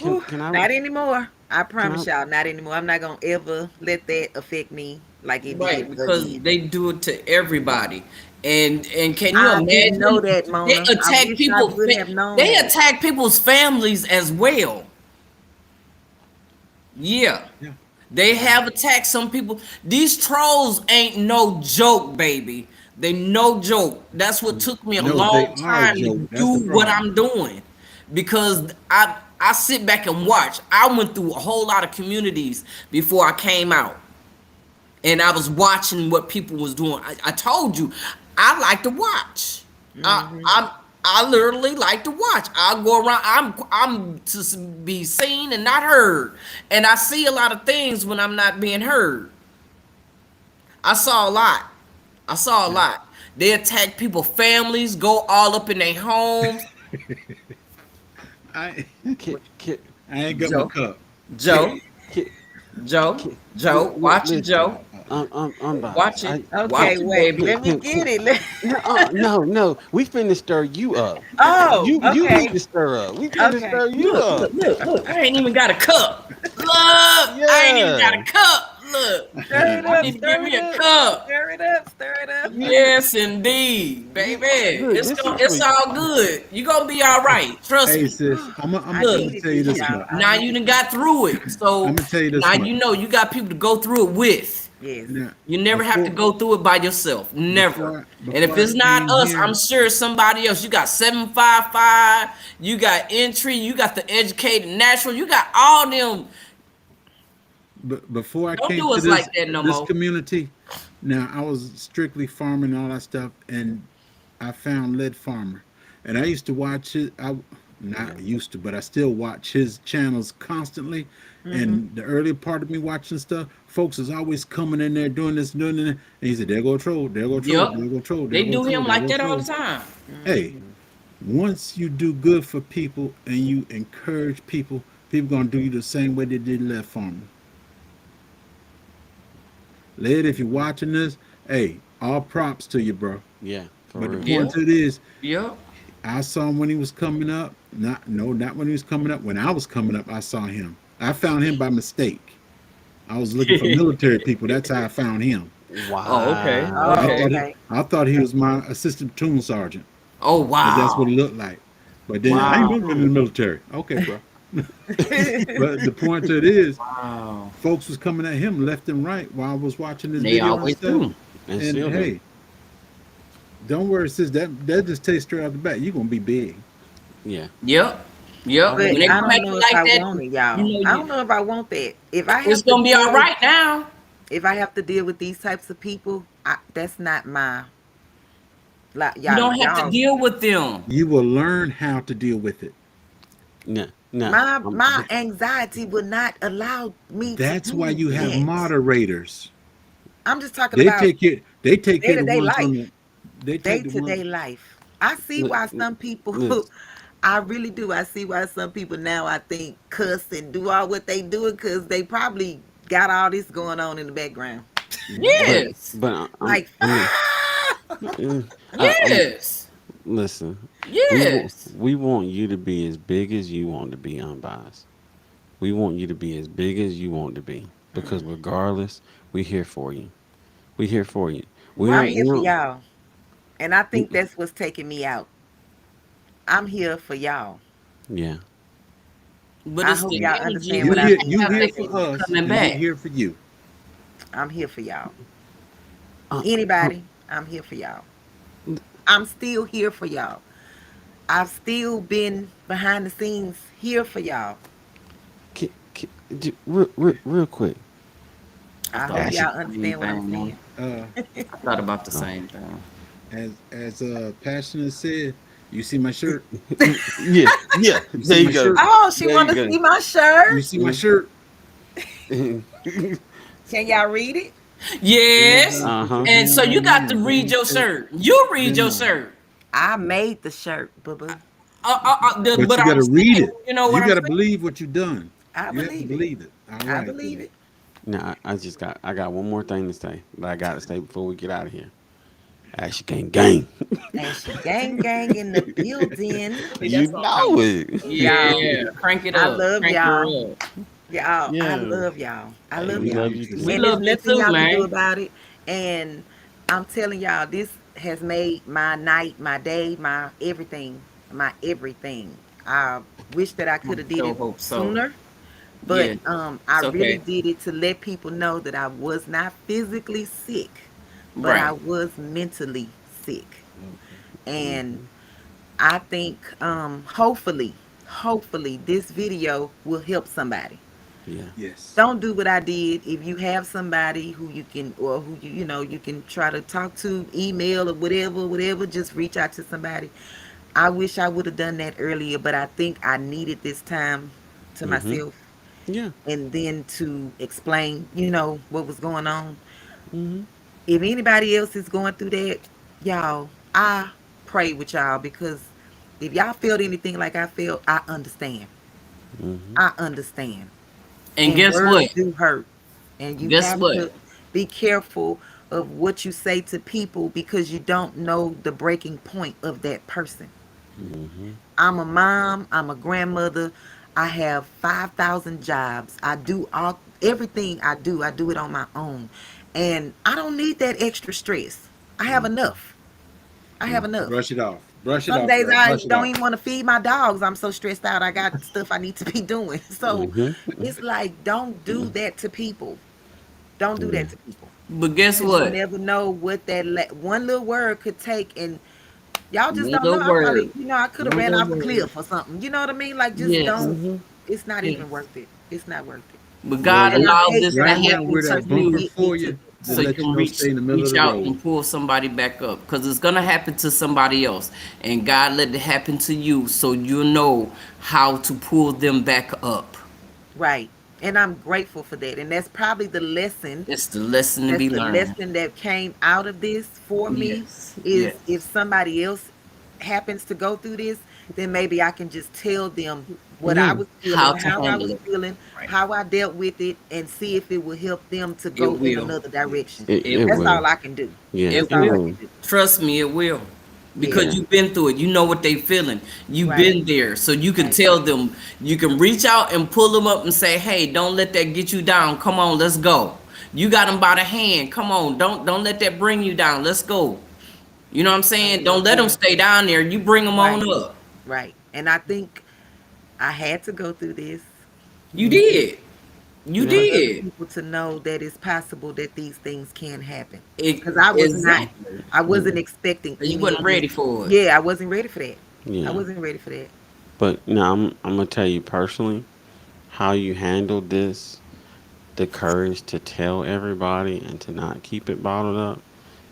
Whew, can I not anymore. I can I promise y'all, not anymore. I'm not gonna ever let that affect me like it Right, did because again. they do it to everybody. And can you I didn't know imagine that, they Mona. I attack wish I people would have known they that. attack people's families as well. Yeah. Yeah. They have attacked some people. These trolls ain't no joke, baby. They no joke. That's what took me a No, they long are a time to joke. That's the do what problem. I'm doing. Because I sit back and watch. I went through a whole lot of communities before I came out. And I was watching what people was doing. I told you, I like to watch. I literally like to watch. I go around. I'm to be seen and not heard, and I see a lot of things when I'm not being heard. I saw a lot. I saw a lot. They attack people, families, go all up in their homes. I can, can, I ain't got my Joe, cup. Joe, can, Joe, can, Joe. Watch it, listen, Joe. unbiased. Watch it. Okay, Watch it, wait. baby. Let me get it. No. We finna stir you up. Oh, You need okay. to stir up. We finna Okay. stir you up. Look. I ain't even got a cup. Look, I ain't even got Yeah. a cup. Look, Stir it I up, need to give stir me it a up, cup. stir it up, stir it up. Yes, indeed, baby. Look, It's this is it's for all good. You gonna be all right. Trust Hey me. sis, I'm I Look, gonna needed tell you this, this y'all. much. I now you needed done this. got through it. I'm So gonna tell you this now much. you know you got people to go through it with. Yes. Now, You never have to go through it by yourself. Never. And if before I it's not came us, I'm here, sure it's somebody else. You got 755, you got entry, you got the educated natural, you got all them. before I Don't came do to us like that no this more. community, now I was strictly farming and all that stuff, and I found Lead Farmer, and I used to watch it. I not used to, but I still watch his channels constantly. And the early part of me watching stuff, folks is always coming in there doing this, doing that. And he said, "There go troll, there go troll, Yep. there go troll, there They go do troll, him there like go that all the troll." time. Hey, once you do good for people and you encourage people, people gonna do you the same way they did Lead Farmer. Led, if you're watching this, hey, all props to you, bro. yeah, for But the real. Yeah. point to it is, Yep. I saw him when he was coming up. Not when he was coming up. When I was coming up, I saw him. I found him by mistake. I was looking for military people. That's how I found him. Oh, okay. Wow. Oh, Okay. okay. I thought he was my assistant platoon sergeant, Oh because that's what wow. he looked like. But then I ain't Wow. never been in the military. Okay, bro. But the point to it is, Wow. folks was coming at him left and right while I was watching this They video and always stuff. do. And And still do. hey, don't worry, sis. That just takes straight out the bat. You're gonna be big. Yeah. Yep. Yep. But When they I come at don't you know if like I that, want it, you y'all. know I don't know if I want that. If I have it's to gonna be all deal, right now. if I have to deal with these types of people, that's not my like You don't have to y'all. deal with them. You will learn how to deal with it. No. No. My anxiety would not allow me to That's do why you have that. moderators. I'm just talking They about take it. They take care of the day-to-day ones on life. the. They Day take the to day ones. life. I see Look, why some people look. I really do. I see why some people now I think cuss and do all what they do because they probably got all this going on in the background. But Yes. but Like Yes. listen. Yes. We want you to be as big as you want to be, unbiased. We want you to be as big as you want to be, because regardless, we here for you. We here for you. We I'm don't. Right. We here for don't. y'all. And I think that's what's taking me out. I'm here for y'all. Yeah. But I it's hope the y'all energy understand You what we I here. mean. You have here that for keep us, coming and we're back. here for you. I'm here for y'all. Uh, Anybody, I'm here for y'all. I'm still here for y'all. I've still been behind the scenes here for y'all. real quick. I I thought hope the y'all same understand what I'm thing, saying. Uh, I thought about the same thing. as Passionate said, you see my shirt. Yeah. Yeah. You There see you my go. shirt. Oh, she There want you to go. see my You shirt. see my shirt. Can y'all read it? Yes. Uh-huh. And so you got to read your shirt. You read your shirt. I made the shirt, boo boo. But But you got I'm to read saying, it. you know You what I'm got to saying? believe what you've done. I You have to believe it. believe it. All I right. believe Then. it. Now, I got one more thing to say that I got to say before we get out of here. Action gang gang. Ashy gang in the building. See, You that's what I'm know talking about. Y'all, Yeah, crank it I up, love crank her y'all. up. Y'all, I Yeah. love y'all. I Hey, love we Love y'all. love you you the We too. And same. there's love you nothing too, y'all can do man. about it. And I'm telling y'all, this has made my night, my day, my everything. My everything. I wish that I I could have did so it hope so. sooner. But Yeah, I it's really okay. did it to let people know that I was not physically sick, but I Right. was mentally sick. And Hmm. I think hopefully this video will help somebody. Yeah. Yes. Don't do what I did. If you have somebody who you can, or who you can try to talk to, email or whatever, just reach out to somebody. I wish I would have done that earlier, but I think I needed this time to Hmm. myself Yeah. and then to explain, what was going on. Hmm. If anybody else is going through that, y'all, I pray with y'all, because if y'all felt anything like I felt, I understand. Hmm. I understand. And And guess words what? do hurt. And you Guess have what? to be careful of what you say to people, because you don't know the breaking point of that person. Hmm. I'm a mom, I'm a grandmother. I have 5,000 jobs. I do everything I do it on my own. And I don't need that extra stress. I have enough. I have Yeah. enough. Brush it off. Brush it Some off, days girl. I Brush it don't off. even want to feed my dogs. I'm so stressed out. I got stuff I need to be doing. So Hmm. it's like, don't do that to people. Don't do Yeah. that to people. But guess Because you what? never know what that one little word could take. And y'all just One don't know. little I word. probably, I could have One ran little off a word. cliff or something. You know what I mean? Like, just Yes. don't. Hmm. It's not even Yes. worth it. It's not worth it. But Well, God And I allowed hate this that to right I let now happen this we're to that person bumper you get me for to you this to so point. you let you can know stay in the middle of reach the out road. and pull somebody back up. Because it's gonna happen to somebody else. And God let it happen to you so you know how to pull them back up. Right. And I'm grateful for that. And that's probably the lesson. It's the lesson to That's be the learned. lesson that came out of this for me, Yes. is if Yes. somebody else happens to go through this, then maybe I can just tell them what I Yeah. was How feeling, to how I handle was it. feeling, Right. how I dealt with it, and see if it will help them to It go in will. another Yes. direction. It It That's will. all will. I can do. Yeah. That's It It all I will. can will. do. Trust me, it will. Yeah. Because Yeah. you've been through it. You know what they feeling. You've Right. been there. So you can Right. tell them, you can reach out and pull them up and say, hey, don't let that get you down. Come on, let's go. You got them by the hand. Come on. Don't let that bring you down. Let's go. You know what I'm saying? Don't let them Yeah. stay down there. You bring them Right. on up. Right. And I think I had to go through this You did. You Yeah. for other did. people to know that it's possible that these things can happen. It, Because exactly. I Yeah. wasn't expecting You any wasn't of this. ready for it. Yeah, I wasn't ready for that. I Yeah. wasn't ready for that. But now I'm gonna tell you personally how you handled this, the courage to tell everybody and to not keep it bottled up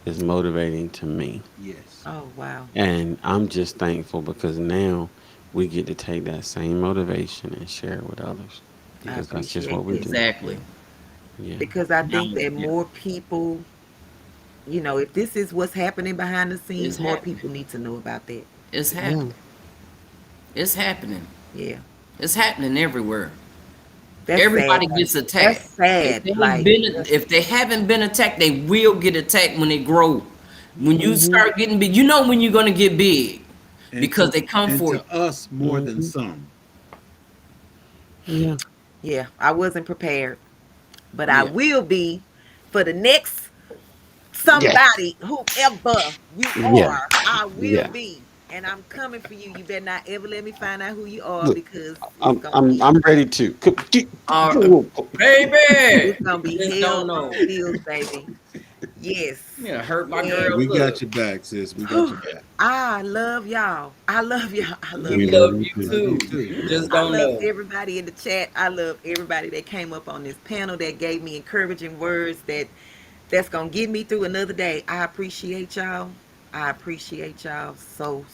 is motivating to me. Yes. Oh, wow. And I'm just thankful because now we get to take that same motivation and share it with others I because that's just what appreciate we that. do. Exactly. Yeah. Because I Now, think that yeah, more people, if this is what's happening behind the it's scenes, more happening. people need to know about that. It's Yeah. happening. It's happening. Yeah. It's happening everywhere. That's sad. Everybody gets That's attacked. If sad. they ain't Like, been, if they haven't been attacked, they will get attacked when they grow. When you Hmm. start getting big, you know when you're gonna get big And because to they come and for you. to us more than Hmm. some. Yeah. yeah, I wasn't prepared, but I Yeah. will be for the next Yeah. somebody, whoever you Yeah. are, I will Yeah. be. And I'm coming for you. You better not ever let me find out who you are, Look, because it's I'm gonna I'm be I'm ready to. Uh, baby, it's gonna you be just hell don't on know. wheels, baby. Yes. Yeah, hurt my Yes. We girl. got Look, your back, sis. We got Whew. your back. I love y'all. I love y'all. I love we We y'all. love love you you I too. love you too. too. You just I don't love know. everybody in the chat. I love everybody that came up on this panel that gave me encouraging words that's gonna get me through another day. I appreciate y'all. I appreciate y'all so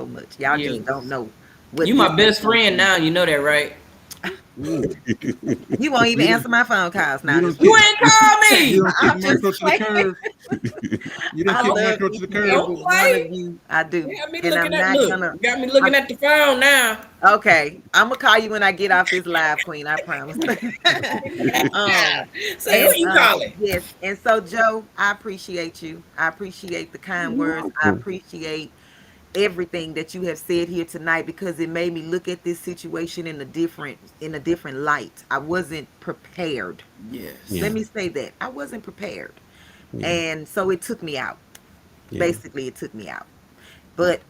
much. Y'all just don't Yes, know you what this my has best done for friend me. now. You know that, right? Ooh. You won't even You answer my phone calls now. you Just don't You kick, ain't called you me. don't kick I'm just Marco to the playing. curb. You don't I kick love Marco to each the and curb. every Don't one of play. you. I do. You got me And I'm looking at not look. gonna. You got me looking at the phone now. Okay, I'm gonna call you when I get off this live, Queen. I promise. Say who And you calling? yes, and so Joe, I appreciate you. I appreciate the kind You're words. I welcome. appreciate everything that you have said here tonight because it made me look at this situation in a different light. I wasn't prepared. Yes. Let Yeah, me say that I wasn't prepared, yeah, and so it took me out. yeah, Basically, it took me out. But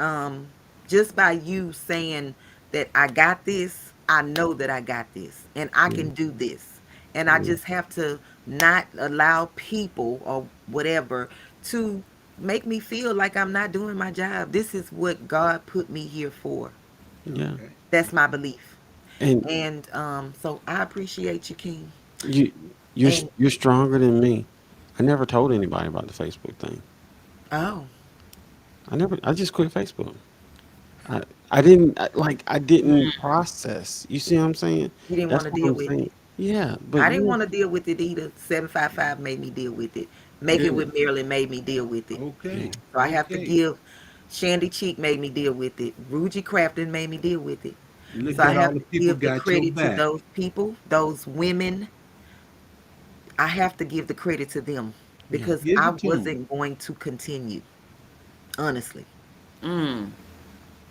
just by you saying that I got this, I know that I got this and I yeah, can do this. And I yeah, just have to not allow people or whatever to make me feel like I'm not doing my job. This is what God put me here for. yeah. Okay. That's my belief. And And so I appreciate you, King. you, And you're stronger than me. I never told anybody about the Facebook thing. oh, I just quit Facebook. I, I didn't I didn't Mm. process. You see what I'm saying? you didn't want That's to what deal I'm with saying. it. Yeah, but I didn't you, want to deal with it either. 755 made me deal with it. Making Good. with Marilyn made me deal with it. yeah, Okay. So I have to Okay. give Shandy Cheek made me deal with it. Rugie Crafton made me deal with it. You look So I at all have the to people give the got your credit to back. those people, those women. I have to give the credit to them yeah, because Give I it to them. wasn't going to continue. Honestly. Mm.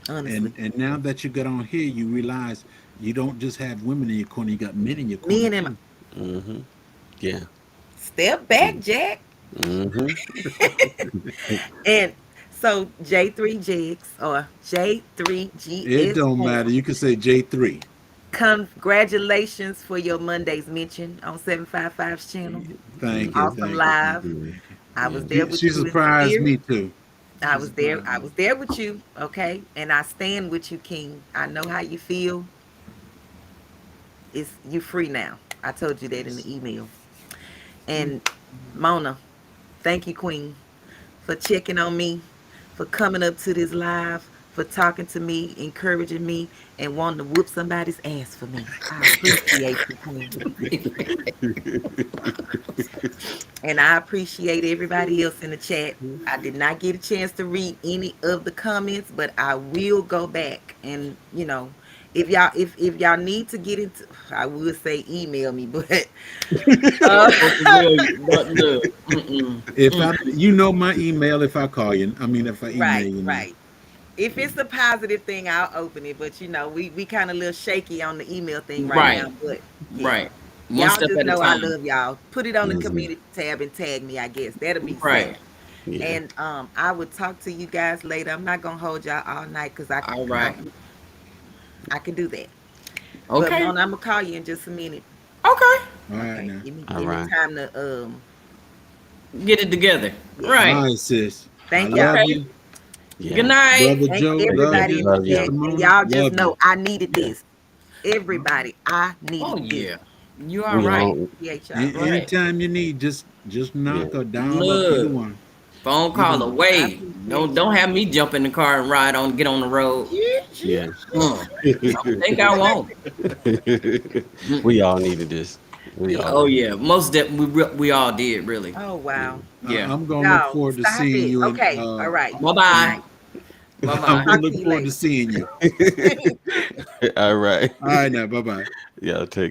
Honestly. And now that you got on here, you realize you don't just have women in your corner, you got men in your Me corner and him. too. mm-hmm, yeah, Step back, Jack. mm-hmm, And so J3 Jigs or It J3GS don't matter. Form. You can say J3. Congratulations for your Monday's mention on 755's channel. Thank you. Awesome Thank you. thank live. you. I was Yeah, there with She you in surprised spirit. me too. I She was there. surprised I me. was there with you. Okay. And I stand with you, King. I know how you feel. It's you free now. I told you that in Yes. the email. And Mona, thank you, Queen, for checking on me, for coming up to this live, for talking to me, encouraging me, and wanting to whoop somebody's ass for me. I appreciate you, Queen. And I appreciate everybody else in the chat. I did not get a chance to read any of the comments, but I will go back and if y'all need to get into, I would say email me, but uh, Don't familiar, but look. Mm-mm. If I, Mm-mm. you know my email, if I call you, I mean, if I email right, you now. right. If it's a positive thing, I'll open it. But we kind of a little shaky on the email thing right Right. now. But yeah, Right. One y'all step just at a know I time. love y'all. Put it on the mm-hmm, community tab and tag me. I guess that'll be safe. Right. yeah. And I would talk to you guys later. I'm not gonna hold y'all all night because All right. I can do that. But Okay. Mona, I'm gonna call you in just a minute. Okay. All right Okay, now. All give me right. time to Get it together. yeah. All Right. right, sis. I Thank love y'all. Okay. you. Yeah. Good night. Brother Thank Joe, Take love care. everybody you. in the Love chat. y'all. Sister And Mona, y'all just love you. know I needed Yeah. this. Everybody, I Oh needed this. yeah. You are We right. all. Appreciate y'all. Right. Anytime you need, just Yeah. knock or dial up either Look. one. Phone Either call one. I away. appreciate Don't y'all. have me jump in the car and get on the road. Yeah. Don't think I won't. We Mm-mm. all needed this. We Yeah. all Oh did. yeah. Most that we all did really. Oh Yeah. wow. Yeah. I'm gonna look Y'all, forward to stop seeing it. you in. Okay. All right. Bye Good bye. night. Bye I'm bye. gonna Talk to look you forward to later. seeing you. All right. All right now. Bye bye. Yeah. Take